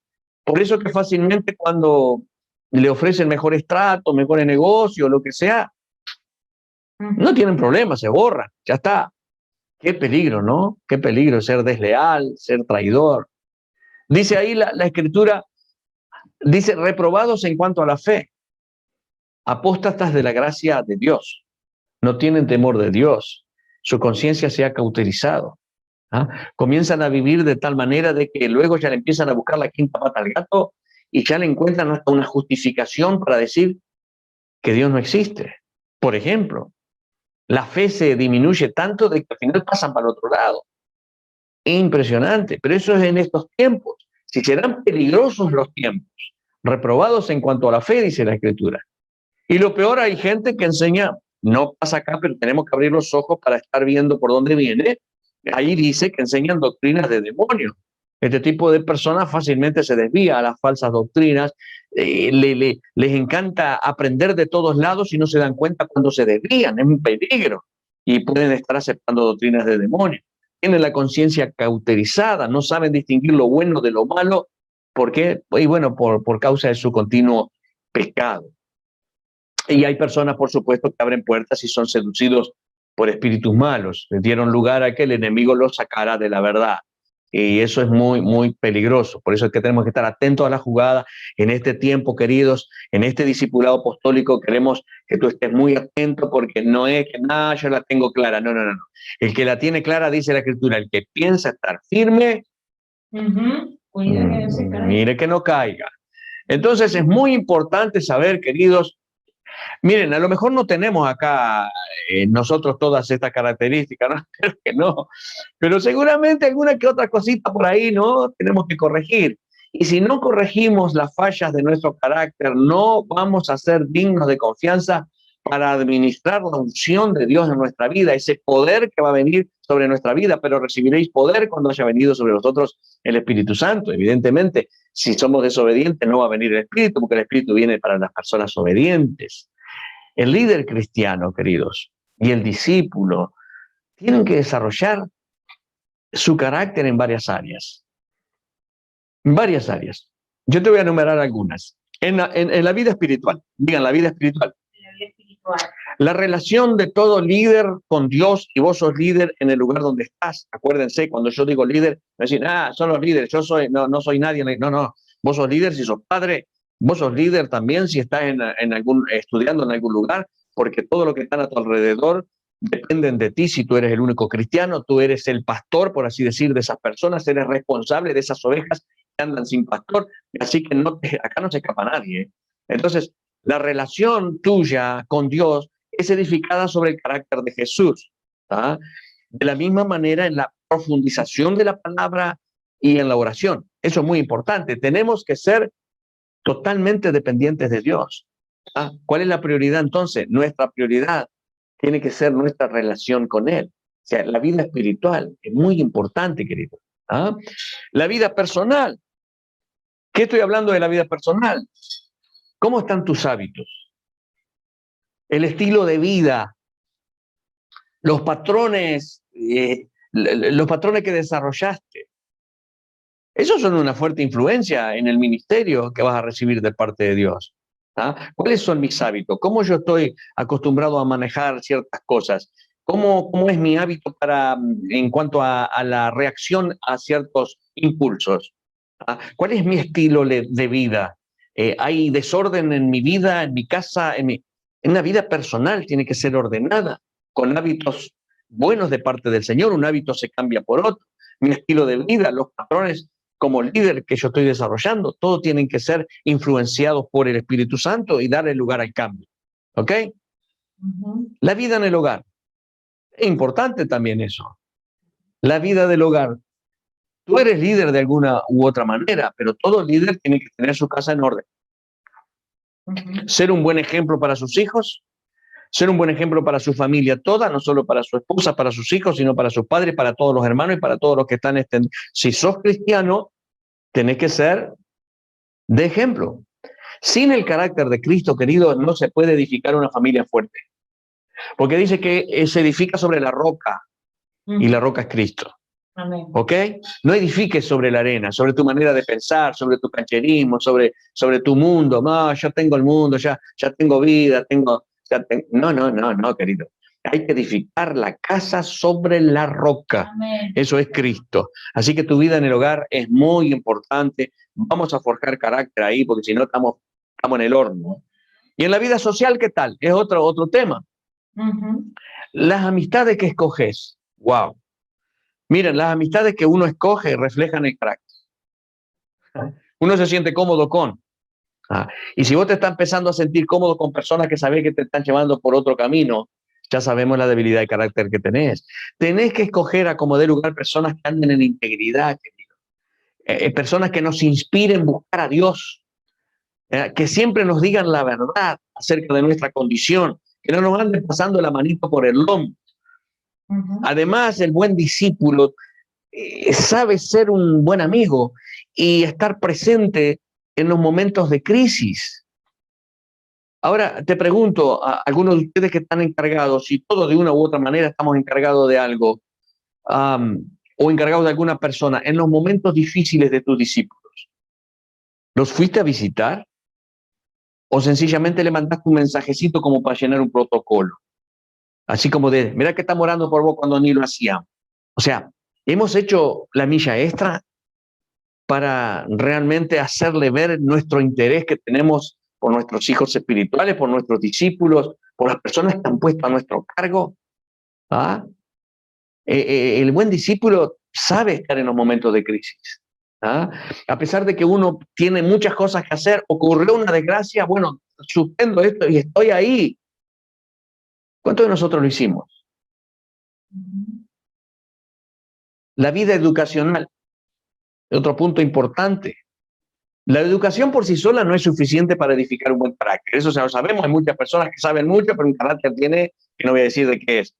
Por eso que fácilmente cuando le ofrecen mejores tratos, mejores negocios, lo que sea, no tienen problema, se borran, ya está. Qué peligro, ¿no? Qué peligro ser desleal, ser traidor. Dice ahí la Escritura, dice, reprobados en cuanto a la fe, apóstatas de la gracia de Dios, no tienen temor de Dios, su conciencia se ha cauterizado. Comienzan a vivir de tal manera de que luego ya le empiezan a buscar la quinta pata al gato y ya le encuentran hasta una justificación para decir que Dios no existe. Por ejemplo, la fe se disminuye tanto de que al final pasan para el otro lado. Impresionante, pero eso es en estos tiempos. Si serán peligrosos los tiempos, reprobados en cuanto a la fe, dice la Escritura. Y lo peor, hay gente que enseña, no pasa acá, pero tenemos que abrir los ojos para estar viendo por dónde viene. Ahí dice que enseñan doctrinas de demonios. Este tipo de personas fácilmente se desvía a las falsas doctrinas, les encanta aprender de todos lados y no se dan cuenta cuando se desvían, es un peligro y pueden estar aceptando doctrinas de demonios. Tienen la conciencia cauterizada, no saben distinguir lo bueno de lo malo, ¿por qué? Y bueno, por causa de su continuo pecado. Y hay personas, por supuesto, que abren puertas y son seducidos por espíritus malos. Les dieron lugar a que el enemigo los sacara de la verdad. Y eso es muy, muy peligroso. Por eso es que tenemos que estar atentos a la jugada. En este tiempo, queridos, en este discipulado apostólico, queremos que tú estés muy atento porque no es que, nada, yo la tengo clara. No, no, no, no. El que la tiene clara, dice la Escritura, el que piensa estar firme, mire que no caiga. Entonces es muy importante saber, queridos, miren, a lo mejor no tenemos acá nosotros todas estas características, ¿no? Espero que no, pero seguramente alguna que otra cosita por ahí, ¿no? Tenemos que corregir. Y si no corregimos las fallas de nuestro carácter, no vamos a ser dignos de confianza para administrar la unción de Dios en nuestra vida, ese poder que va a venir sobre nuestra vida, pero recibiréis poder cuando haya venido sobre vosotros el Espíritu Santo. Evidentemente, si somos desobedientes, no va a venir el Espíritu, porque el Espíritu viene para las personas obedientes. El líder cristiano, queridos, y el discípulo tienen que desarrollar su carácter en varias áreas. En varias áreas. Yo te voy a enumerar algunas. En la vida espiritual, digan la vida espiritual. La relación de todo líder con Dios, y vos sos líder en el lugar donde estás. Acuérdense, cuando yo digo líder, me dicen, son los líderes, yo no soy nadie. No, vos sos líder si sos padre, vos sos líder también si estás estudiando en algún lugar, porque todo lo que está a tu alrededor dependen de ti. Si tú eres el único cristiano, tú eres el pastor, por así decir, de esas personas, eres responsable de esas ovejas que andan sin pastor, así que acá no se escapa nadie. Entonces, la relación tuya con Dios es edificada sobre el carácter de Jesús. De la misma manera, en la profundización de la palabra y en la oración. Eso es muy importante. Tenemos que ser totalmente dependientes de Dios. ¿Cuál es la prioridad entonces? Nuestra prioridad tiene que ser nuestra relación con Él. O sea, la vida espiritual es muy importante, querido. La vida personal. ¿Qué estoy hablando de la vida personal? ¿Cómo están tus hábitos? El estilo de vida, los patrones que desarrollaste. Esos son una fuerte influencia en el ministerio que vas a recibir de parte de Dios. ¿Cuáles son mis hábitos? ¿Cómo yo estoy acostumbrado a manejar ciertas cosas? ¿Cómo es mi hábito en cuanto a la reacción a ciertos impulsos? ¿Cuál es mi estilo de vida? ¿Hay desorden en mi vida, en mi casa, en la vida personal? Tiene que ser ordenada, con hábitos buenos de parte del Señor. Un hábito se cambia por otro. Mi estilo de vida, los patrones como líder que yo estoy desarrollando, todos tienen que ser influenciados por el Espíritu Santo y darle lugar al cambio. ¿Ok? La vida en el hogar. Es importante también eso. La vida del hogar. Tú eres líder de alguna u otra manera, pero todo líder tiene que tener su casa en orden. Ser un buen ejemplo para sus hijos, ser un buen ejemplo para su familia toda, no solo para su esposa, para sus hijos, sino para sus padres, para todos los hermanos y para todos los que están. Si sos cristiano, tenés que ser de ejemplo. Sin el carácter de Cristo, querido, no se puede edificar una familia fuerte. Porque dice que se edifica sobre la roca, y la roca es Cristo. Amén. ¿Ok? No edifiques sobre la arena, sobre tu manera de pensar, sobre tu cancherismo, sobre tu mundo. No, yo tengo el mundo, ya tengo vida, no, querido. Hay que edificar la casa sobre la roca. Amén. Eso es Cristo. Así que tu vida en el hogar es muy importante. Vamos a forjar carácter ahí, porque si no estamos en el horno. Y en la vida social, ¿qué tal? Es otro tema. Las amistades que escoges. Wow. Miren, las amistades que uno escoge reflejan el carácter. Uno se siente cómodo con. Y si vos te estás empezando a sentir cómodo con personas que sabés que te están llevando por otro camino, ya sabemos la debilidad de carácter que tenés. Tenés que escoger a como dé lugar personas que anden en integridad, querido. Personas que nos inspiren buscar a Dios, que siempre nos digan la verdad acerca de nuestra condición, que no nos anden pasando la manito por el lomo. Además, el buen discípulo sabe ser un buen amigo y estar presente en los momentos de crisis. Ahora, te pregunto, a algunos de ustedes que están encargados, si todos de una u otra manera estamos encargados de algo, o encargados de alguna persona, en los momentos difíciles de tus discípulos, ¿los fuiste a visitar? ¿O sencillamente le mandaste un mensajecito como para llenar un protocolo? Así como de, mira que estamos orando por vos cuando ni lo hacíamos. O sea, hemos hecho la milla extra para realmente hacerle ver nuestro interés que tenemos por nuestros hijos espirituales, por nuestros discípulos, por las personas que han puesto a nuestro cargo. El buen discípulo sabe estar en los momentos de crisis. A pesar de que uno tiene muchas cosas que hacer, ocurrió una desgracia, bueno, suspendo esto y estoy ahí. ¿Cuántos de nosotros lo hicimos? La vida educacional, otro punto importante. La educación por sí sola no es suficiente para edificar un buen carácter. Eso ya lo sabemos. Hay muchas personas que saben mucho, pero un carácter tiene, que no voy a decir de qué es.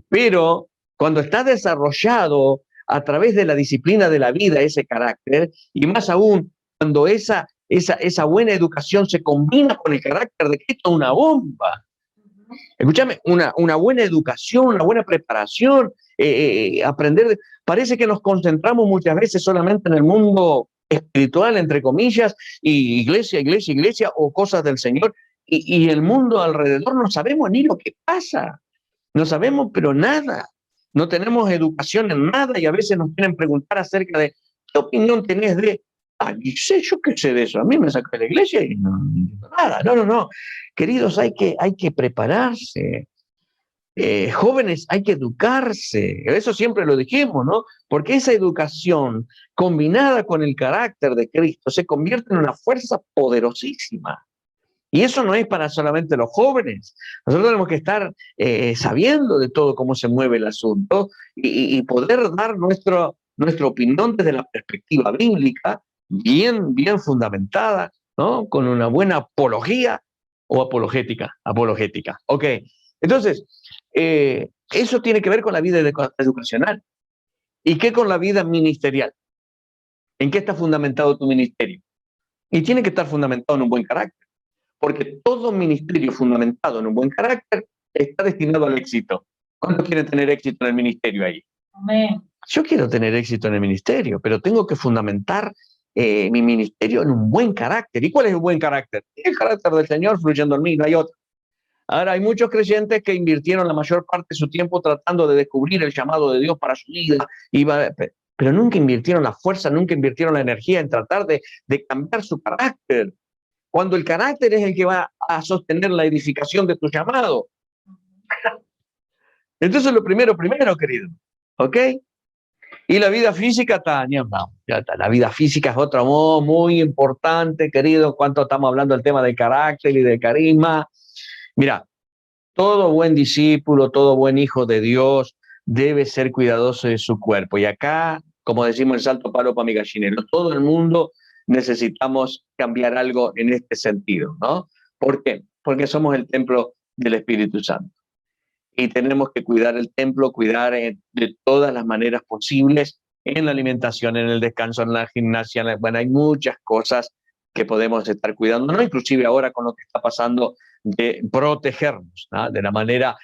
Pero cuando está desarrollado a través de la disciplina de la vida ese carácter, y más aún cuando esa buena educación se combina con el carácter de Cristo, una bomba. Escúchame, una buena educación, una buena preparación, aprender. Parece que nos concentramos muchas veces solamente en el mundo espiritual, entre comillas, y iglesia, o cosas del Señor, y el mundo alrededor no sabemos ni lo que pasa. No sabemos, pero nada. No tenemos educación en nada y a veces nos quieren preguntar acerca de qué opinión tenés de... yo qué sé de eso. A mí me saca de la iglesia y nada. No. Queridos, hay que prepararse. Jóvenes, hay que educarse. Eso siempre lo dijimos, ¿no? Porque esa educación combinada con el carácter de Cristo se convierte en una fuerza poderosísima. Y eso no es para solamente los jóvenes. Nosotros tenemos que estar sabiendo de todo cómo se mueve el asunto y poder dar nuestra opinión desde la perspectiva bíblica, bien fundamentada, ¿no? Con una buena apología o apologética. Ok, entonces, eso tiene que ver con la vida educacional. ¿Y qué con la vida ministerial? ¿En qué está fundamentado tu ministerio? Y tiene que estar fundamentado en un buen carácter. Porque todo ministerio fundamentado en un buen carácter está destinado al éxito. ¿Cuántos quieren tener éxito en el ministerio ahí? Amén. Yo quiero tener éxito en el ministerio, pero tengo que fundamentar mi ministerio en un buen carácter. ¿Y cuál es el buen carácter? El carácter del Señor fluyendo en mí, no hay otro. Ahora, hay muchos creyentes que invirtieron la mayor parte de su tiempo tratando de descubrir el llamado de Dios para su vida, pero nunca invirtieron la fuerza, nunca invirtieron la energía en tratar de cambiar su carácter. Cuando el carácter es el que va a sostener la edificación de tu llamado. Entonces lo primero, querido. ¿Ok? Y la vida física, Tania, no, ya está. La vida física es otro muy importante, querido. Cuánto estamos hablando del tema del carácter y del carisma. Mira, todo buen discípulo, todo buen hijo de Dios debe ser cuidadoso de su cuerpo. Y acá, como decimos en Salto Palo para mi gallinero, todo el mundo necesitamos cambiar algo en este sentido, ¿no? ¿Por qué? Porque somos el templo del Espíritu Santo. Y tenemos que cuidar el templo, cuidar de todas las maneras posibles, en la alimentación, en el descanso, en la gimnasia. Bueno, hay muchas cosas que podemos estar cuidando, ¿no? Inclusive ahora con lo que está pasando de protegernos, ¿no? De la manera,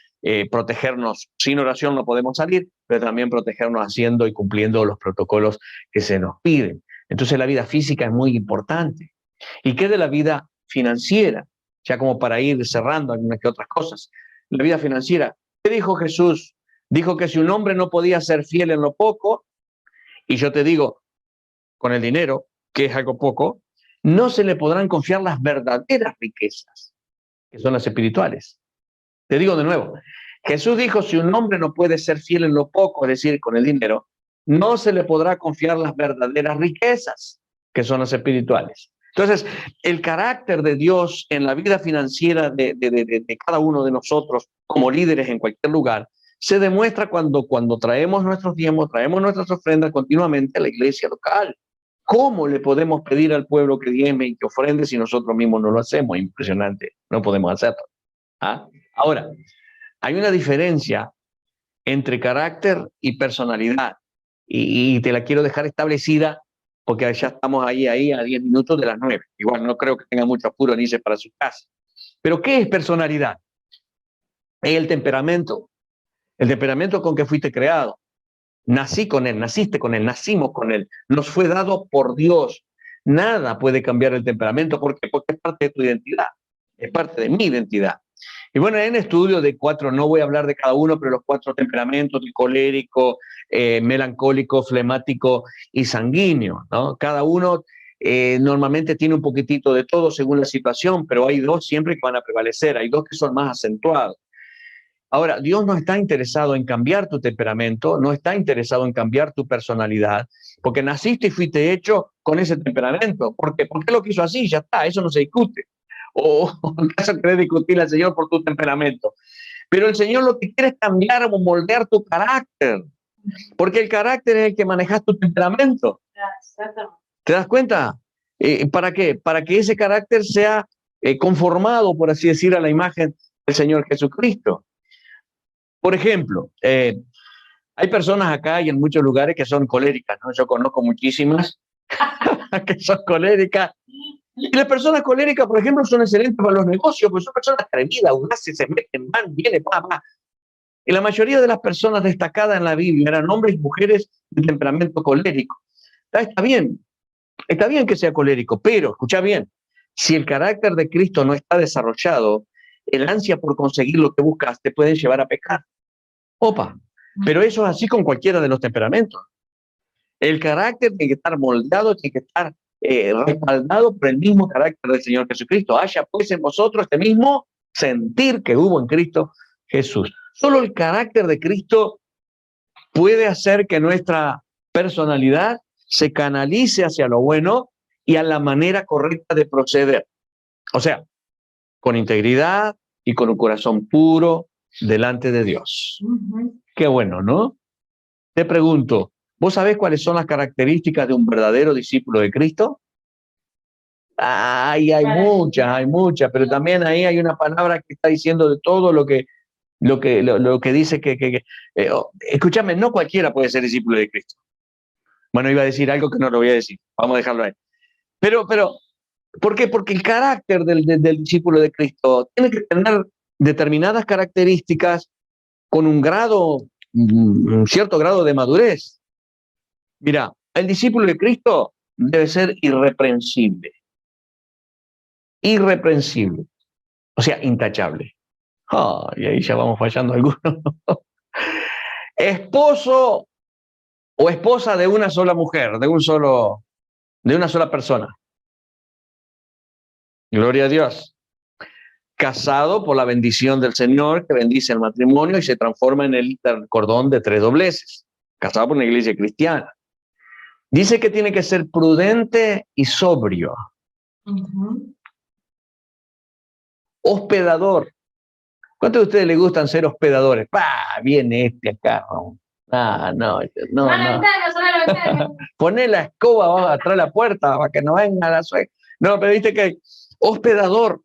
protegernos sin oración no podemos salir, pero también protegernos haciendo y cumpliendo los protocolos que se nos piden. Entonces la vida física es muy importante. ¿Y qué de la vida financiera? Ya como para ir cerrando algunas que otras cosas. La vida financiera, ¿Qué dijo Jesús? Dijo que si un hombre no podía ser fiel en lo poco, y yo te digo, con el dinero, que es algo poco, no se le podrán confiar las verdaderas riquezas, que son las espirituales. Te digo de nuevo, Jesús dijo, si un hombre no puede ser fiel en lo poco, es decir, con el dinero, no se le podrá confiar las verdaderas riquezas, que son las espirituales. Entonces, el carácter de Dios en la vida financiera de cada uno de nosotros como líderes en cualquier lugar se demuestra cuando traemos nuestros diezmos, traemos nuestras ofrendas continuamente a la iglesia local. ¿Cómo le podemos pedir al pueblo que diezme y que ofrende si nosotros mismos no lo hacemos? Impresionante, no podemos hacerlo. ¿Ah? Ahora, hay una diferencia entre carácter y personalidad, y te la quiero dejar establecida porque ya estamos ahí a 10 minutos de las 9. Igual no creo que tenga mucho apuro ni irse para su casa. Pero ¿qué es personalidad? Es el temperamento con que fuiste creado. Nací con él, naciste con él, nacimos con él, nos fue dado por Dios. Nada puede cambiar el temperamento. ¿Por qué? Porque es parte de tu identidad, es parte de mi identidad. Y bueno, en estudio de 4, no voy a hablar de cada uno, pero los 4 temperamentos, el colérico, melancólico, flemático y sanguíneo, ¿no? Cada uno normalmente tiene un poquitito de todo según la situación, pero hay 2 siempre que van a prevalecer, hay 2 que son más acentuados. Ahora, Dios no está interesado en cambiar tu temperamento, no está interesado en cambiar tu personalidad, porque naciste y fuiste hecho con ese temperamento. ¿Por qué? Porque lo quiso así, ya está, eso no se discute. O en caso querés discutir al Señor por tu temperamento. Pero el Señor lo que quiere es cambiar o moldear tu carácter, porque el carácter es el que manejas tu temperamento. ¿Te das cuenta? ¿Para qué? Para que ese carácter sea conformado, por así decir, a la imagen del Señor Jesucristo. Por ejemplo, hay personas acá y en muchos lugares que son coléricas, ¿no? Yo conozco muchísimas que son coléricas. Y las personas coléricas, por ejemplo, son excelentes para los negocios, porque son personas atrevidas, audaces, se meten, van, vienen, va. Y la mayoría de las personas destacadas en la Biblia eran hombres y mujeres de temperamento colérico. Está bien que sea colérico, pero, escucha bien, si el carácter de Cristo no está desarrollado, el ansia por conseguir lo que buscas te puede llevar a pecar. Opa, pero eso es así con cualquiera de los temperamentos. El carácter tiene que estar moldeado, tiene que estar respaldado por el mismo carácter del Señor Jesucristo. Haya pues en vosotros este mismo sentir que hubo en Cristo Jesús. Solo el carácter de Cristo puede hacer que nuestra personalidad se canalice hacia lo bueno y a la manera correcta de proceder. O sea, con integridad y con un corazón puro delante de Dios. Qué bueno, ¿no? Te pregunto, ¿vos sabés cuáles son las características de un verdadero discípulo de Cristo? Hay muchas, pero también ahí hay una palabra que está diciendo de todo lo que dice escúchame, no cualquiera puede ser discípulo de Cristo. Bueno, iba a decir algo que no lo voy a decir, vamos a dejarlo ahí. Pero, ¿por qué? Porque el carácter del discípulo de Cristo tiene que tener determinadas características con un cierto grado de madurez. Mira, el discípulo de Cristo debe ser irreprensible. Irreprensible. O sea, intachable. Y ahí ya vamos fallando algunos. Esposo o esposa de una sola mujer, de una sola persona. Gloria a Dios. Casado por la bendición del Señor que bendice el matrimonio y se transforma en el cordón de 3 dobleces. Casado por una iglesia cristiana. Dice que tiene que ser prudente y sobrio. Hospedador. ¿Cuántos de ustedes les gustan ser hospedadores? Viene este acá. No. Poné la escoba atrás de la puerta para que no venga la suegra. No, pero viste que hospedador.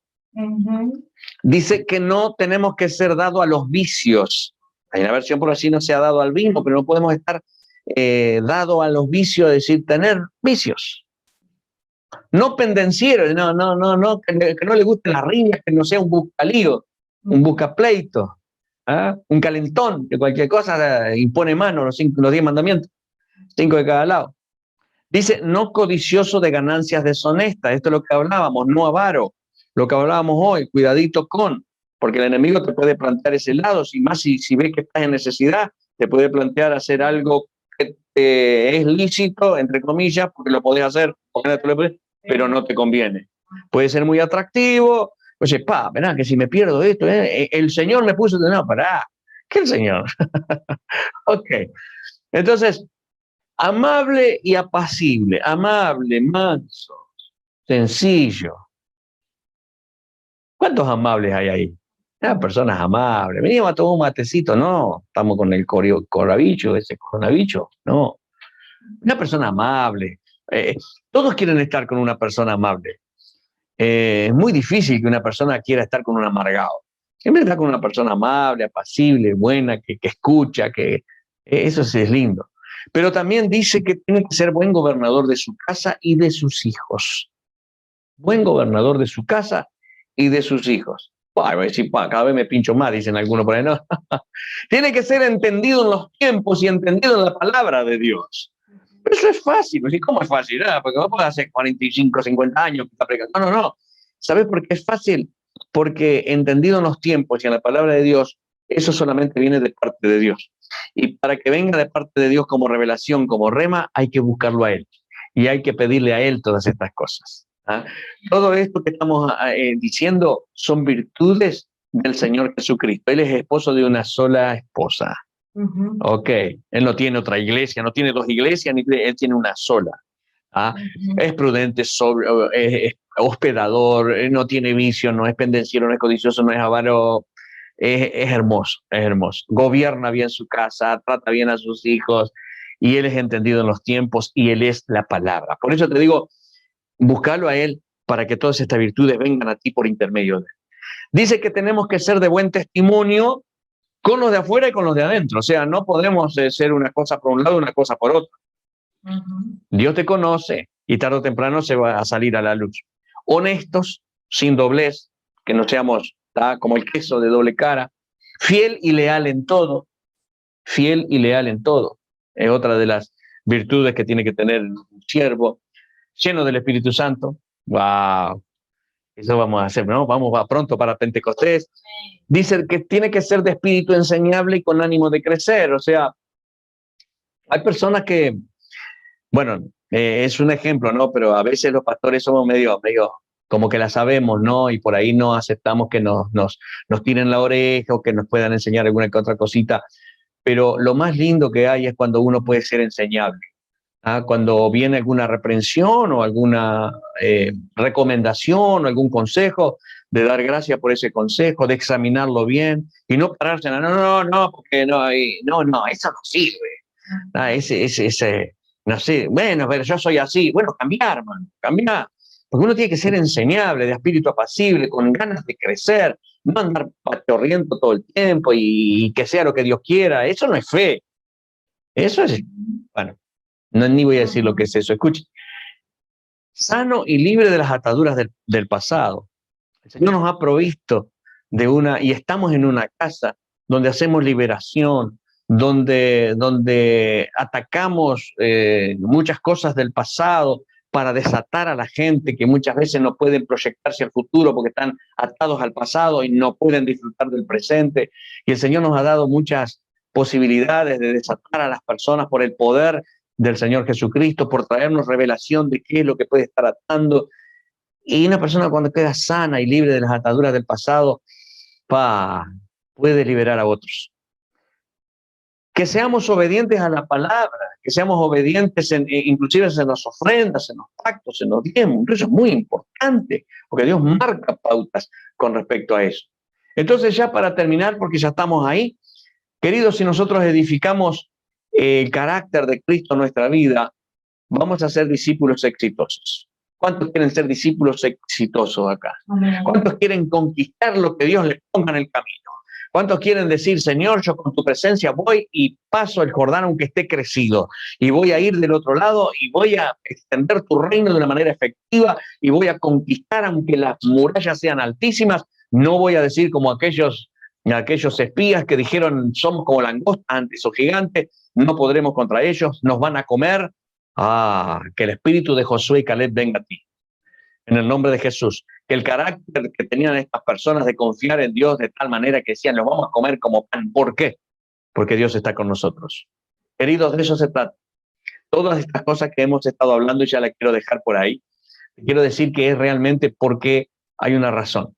Dice que no tenemos que ser dado a los vicios. Hay una versión por así, no se ha dado al vino, pero no podemos estar dado a los vicios, es decir, tener vicios. No pendenciero, no, que no le guste la riña, que no sea un buscalío, un buscapleito, un calentón, que cualquier cosa impone mano, los 10 mandamientos, 5 de cada lado. Dice, no codicioso de ganancias deshonestas, esto es lo que hablábamos, no avaro, lo que hablábamos hoy, cuidadito con. porque el enemigo te puede plantear ese lado, si ves que estás en necesidad, te puede plantear hacer algo que es lícito, entre comillas, porque lo podés hacer, pero no te conviene. Puede ser muy atractivo. Oye, verá que si me pierdo esto, el Señor me puso de no, pará. ¿Qué el Señor? Ok. Entonces, amable y apacible, amable, manso, sencillo. ¿Cuántos amables hay ahí? Personas amables. Venimos a tomar un matecito, no. Estamos con el coronavirus, ese coronavirus, no. Una persona amable. Todos quieren estar con una persona amable. Es muy difícil que una persona quiera estar con un amargado. Siempre está con una persona amable, apacible, buena, que escucha, que eso sí es lindo. Pero también dice que tiene que ser buen gobernador de su casa y de sus hijos. Buen gobernador de su casa y de sus hijos. Voy a decir, cada vez me pincho más, dicen algunos por ahí, ¿no? Tiene que ser entendido en los tiempos y entendido en la palabra de Dios. Pero eso es fácil. ¿Cómo es fácil? Porque vos podés hacer 45, 50 años que está predicando. No. ¿Sabes por qué es fácil? Porque entendido en los tiempos y en la palabra de Dios, eso solamente viene de parte de Dios. Y para que venga de parte de Dios como revelación, como rema, hay que buscarlo a Él. Y hay que pedirle a Él todas estas cosas. ¿Ah? Todo esto que estamos diciendo son virtudes del Señor Jesucristo. Él es esposo de una sola esposa. Ok, él no tiene otra iglesia, no tiene dos iglesias, él tiene una sola. ¿Ah? Es prudente, es hospedador, no tiene vicio, no es pendenciero, no es codicioso, no es avaro. Es hermoso, es hermoso. Gobierna bien su casa, trata bien a sus hijos, y él es entendido en los tiempos, y él es la palabra. Por eso te digo, búscalo a él para que todas estas virtudes vengan a ti por intermedio de él. Dice que tenemos que ser de buen testimonio con los de afuera y con los de adentro. O sea, no podemos ser una cosa por un lado y una cosa por otro. Dios te conoce y tarde o temprano se va a salir a la luz. Honestos, sin doblez, que no seamos como el queso de doble cara. Fiel y leal en todo. Fiel y leal en todo. Es otra de las virtudes que tiene que tener un siervo. Lleno del Espíritu Santo. ¡Wow! Eso vamos a hacer, ¿no? Vamos pronto para Pentecostés. Dice que tiene que ser de espíritu enseñable y con ánimo de crecer. O sea, hay personas que, bueno, es un ejemplo, ¿no? Pero a veces los pastores somos medio como que la sabemos, ¿no? Y por ahí no aceptamos que nos tiren la oreja o que nos puedan enseñar alguna que otra cosita. Pero lo más lindo que hay es cuando uno puede ser enseñable. Cuando viene alguna reprensión o alguna recomendación o algún consejo, de dar gracias por ese consejo, de examinarlo bien y no pararse en porque no, eso no sirve. No sé, bueno, pero yo soy así. Bueno, cambiar, hermano, cambiar. Porque uno tiene que ser enseñable, de espíritu apacible, con ganas de crecer, no andar pachorriendo todo el tiempo y que sea lo que Dios quiera. Eso no es fe. Eso es, bueno, no ni voy a decir lo que es eso. Escuche, sano y libre de las ataduras del pasado. El Señor nos ha provisto y estamos en una casa donde hacemos liberación, donde atacamos muchas cosas del pasado para desatar a la gente que muchas veces no pueden proyectarse al futuro porque están atados al pasado y no pueden disfrutar del presente. Y el Señor nos ha dado muchas posibilidades de desatar a las personas por el poder del Señor Jesucristo, por traernos revelación de qué es lo que puede estar atando. Y una persona cuando queda sana y libre de las ataduras del pasado, puede liberar a otros. Que seamos obedientes a la palabra, que seamos obedientes inclusive en las ofrendas, en los pactos, en los diezmos. Eso es muy importante, porque Dios marca pautas con respecto a eso. Entonces, ya para terminar, porque ya estamos ahí, queridos, si nosotros edificamos el carácter de Cristo en nuestra vida, vamos a ser discípulos exitosos. ¿Cuántos quieren ser discípulos exitosos acá? Amén. ¿Cuántos quieren conquistar lo que Dios les ponga en el camino? ¿Cuántos quieren decir, Señor, yo con tu presencia voy y paso el Jordán aunque esté crecido, y voy a ir del otro lado y voy a extender tu reino de una manera efectiva y voy a conquistar aunque las murallas sean altísimas? No voy a decir como aquellos espías que dijeron, somos como langostas ante esos gigantes, no podremos contra ellos, nos van a comer. Que el espíritu de Josué y Caleb venga a ti. en el nombre de Jesús. Que el carácter que tenían estas personas de confiar en Dios de tal manera que decían, los vamos a comer como pan. ¿Por qué? Porque Dios está con nosotros. Queridos, de eso se trata. Todas estas cosas que hemos estado hablando, y ya las quiero dejar por ahí, quiero decir que es realmente porque hay una razón.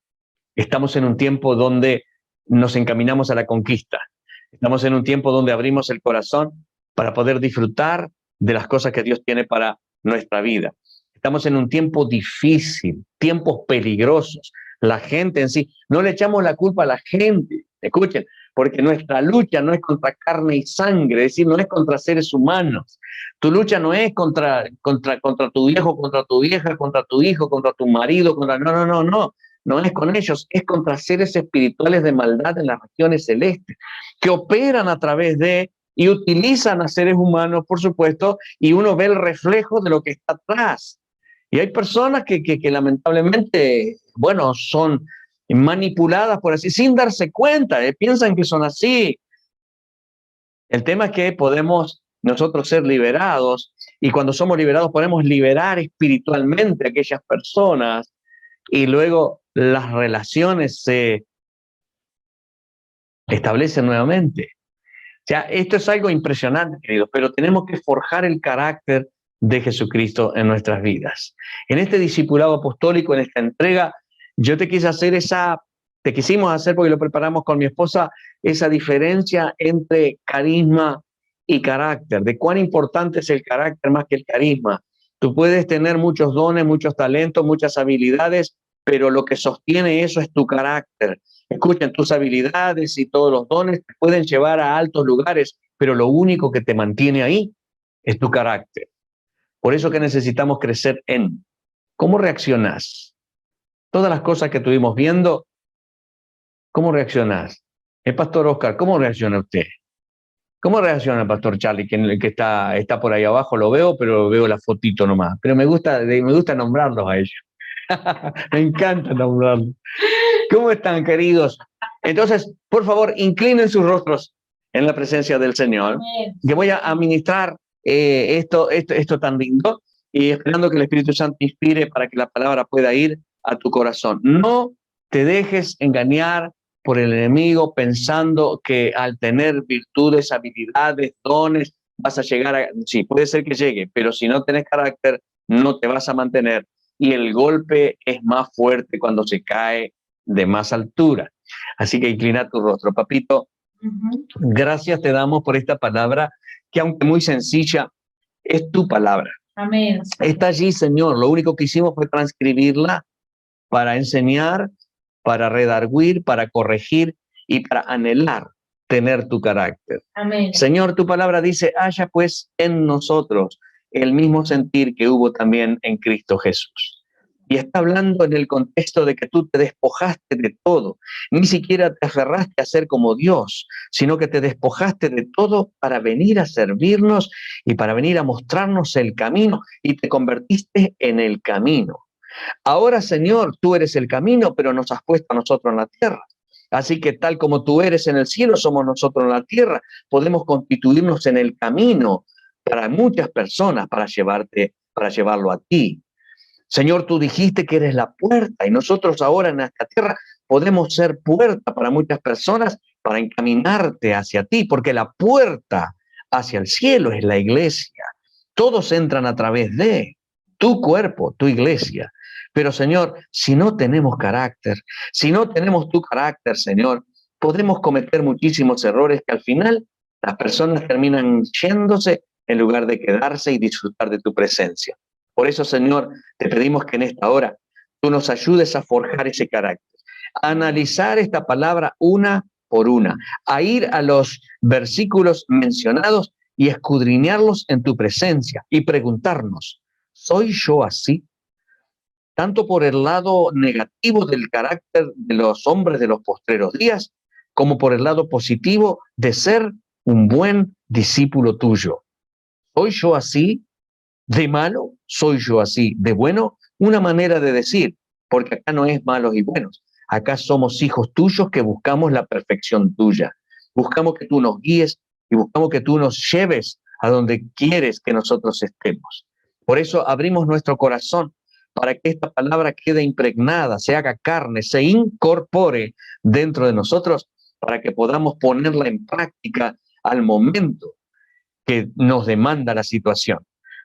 Estamos en un tiempo donde nos encaminamos a la conquista. Estamos en un tiempo donde abrimos el corazón para poder disfrutar de las cosas que Dios tiene para nuestra vida. Estamos en un tiempo difícil, tiempos peligrosos. La gente en sí, no le echamos la culpa a la gente, escuchen, porque nuestra lucha no es contra carne y sangre, es decir, no es contra seres humanos. Tu lucha no es contra tu viejo, contra tu vieja, contra tu hijo, contra tu marido, no es con ellos, es contra seres espirituales de maldad en las regiones celestes, que operan a través de y utilizan a seres humanos, por supuesto, y uno ve el reflejo de lo que está atrás. Y hay personas que lamentablemente, bueno, son manipuladas por así, sin darse cuenta, piensan que son así. El tema es que podemos nosotros ser liberados, y cuando somos liberados podemos liberar espiritualmente a aquellas personas, y luego las relaciones se establecen nuevamente. O sea, esto es algo impresionante, queridos, pero tenemos que forjar el carácter de Jesucristo en nuestras vidas. En este discipulado apostólico, en esta entrega, yo te quisimos hacer, porque lo preparamos con mi esposa, esa diferencia entre carisma y carácter, de cuán importante es el carácter más que el carisma. Tú puedes tener muchos dones, muchos talentos, muchas habilidades, pero lo que sostiene eso es tu carácter. Escuchen, tus habilidades y todos los dones te pueden llevar a altos lugares, pero lo único que te mantiene ahí es tu carácter. Por eso que necesitamos crecer en cómo reaccionás. Todas las cosas que estuvimos viendo, ¿cómo reaccionás? El pastor Oscar, ¿cómo reacciona usted? ¿Cómo reacciona el pastor Charlie, que está por ahí abajo? Lo veo, pero veo la fotito nomás. Pero me gusta nombrarlos a ellos. Me encanta nombrarlos. ¿Cómo están, queridos? Entonces, por favor, inclinen sus rostros en la presencia del Señor. Que voy a administrar esto tan lindo, y esperando que el Espíritu Santo inspire para que la palabra pueda ir a tu corazón. No te dejes engañar por el enemigo pensando que al tener virtudes, habilidades, dones, vas a llegar a... Sí, puede ser que llegue, pero si no tenés carácter, no te vas a mantener. Y el golpe es más fuerte cuando se cae de más altura. Así que inclina tu rostro. Papito, gracias te damos por esta palabra, que aunque muy sencilla, es tu palabra. Amén. Está allí, Señor. Lo único que hicimos fue transcribirla para enseñar, para redarguir, para corregir y para anhelar tener tu carácter. Amén. Señor, tu palabra dice, haya pues en nosotros el mismo sentir que hubo también en Cristo Jesús. Y está hablando en el contexto de que tú te despojaste de todo. Ni siquiera te aferraste a ser como Dios, sino que te despojaste de todo para venir a servirnos y para venir a mostrarnos el camino, y te convertiste en el camino. Ahora, Señor, tú eres el camino, pero nos has puesto a nosotros en la tierra. Así que tal como tú eres en el cielo, somos nosotros en la tierra. Podemos constituirnos en el camino para muchas personas, para llevarlo a ti. Señor, tú dijiste que eres la puerta, y nosotros ahora en esta tierra podemos ser puerta para muchas personas, para encaminarte hacia ti, porque la puerta hacia el cielo es la iglesia. Todos entran a través de tu cuerpo, tu iglesia. Pero, Señor, si no tenemos carácter, si no tenemos tu carácter, Señor, podemos cometer muchísimos errores que al final las personas terminan yéndose en lugar de quedarse y disfrutar de tu presencia. Por eso, Señor, te pedimos que en esta hora tú nos ayudes a forjar ese carácter, a analizar esta palabra una por una, a ir a los versículos mencionados y escudriñarlos en tu presencia y preguntarnos, ¿soy yo así? Tanto por el lado negativo del carácter de los hombres de los postreros días, como por el lado positivo de ser un buen discípulo tuyo. ¿Soy yo así de malo? ¿Soy yo así de bueno? Una manera de decir, porque acá no es malos y buenos. Acá somos hijos tuyos que buscamos la perfección tuya. Buscamos que tú nos guíes y buscamos que tú nos lleves a donde quieres que nosotros estemos. Por eso abrimos nuestro corazón para que esta palabra quede impregnada, se haga carne, se incorpore dentro de nosotros, para que podamos ponerla en práctica al momento que nos demanda la situación.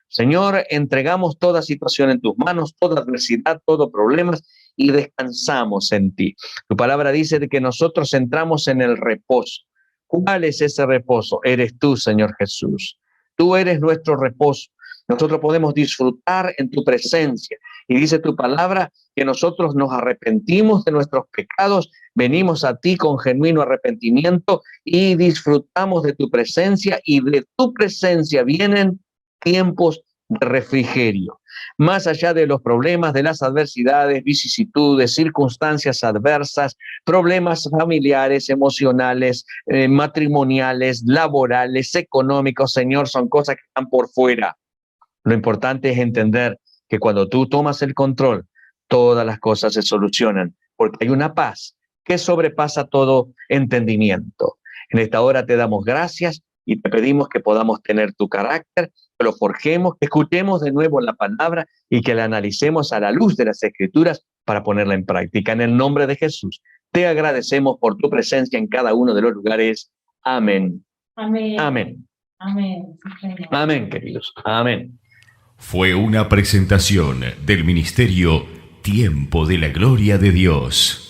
Señor, entregamos toda situación en tus manos, toda adversidad, todo problemas, y descansamos en ti. Tu palabra dice de que nosotros entramos en el reposo. ¿Cuál es ese reposo? Eres tú, Señor Jesús. Tú eres nuestro reposo. Nosotros podemos disfrutar en tu presencia. Y dice tu palabra que nosotros nos arrepentimos de nuestros pecados, venimos a ti con genuino arrepentimiento y disfrutamos de tu presencia, y de tu presencia vienen tiempos de refrigerio. Más allá de los problemas, de las adversidades, vicisitudes, circunstancias adversas, problemas familiares, emocionales, matrimoniales, laborales, económicos, Señor, son cosas que están por fuera. Lo importante es entender que cuando tú tomas el control, todas las cosas se solucionan, porque hay una paz que sobrepasa todo entendimiento. En esta hora te damos gracias y te pedimos que podamos tener tu carácter, que lo forjemos, que escuchemos de nuevo la palabra y que la analicemos a la luz de las Escrituras para ponerla en práctica. En el nombre de Jesús, te agradecemos por tu presencia en cada uno de los lugares. Amén. Amén. Amén. Amén. Amén, queridos. Amén. Fue una presentación del Ministerio Tiempo de la Gloria de Dios.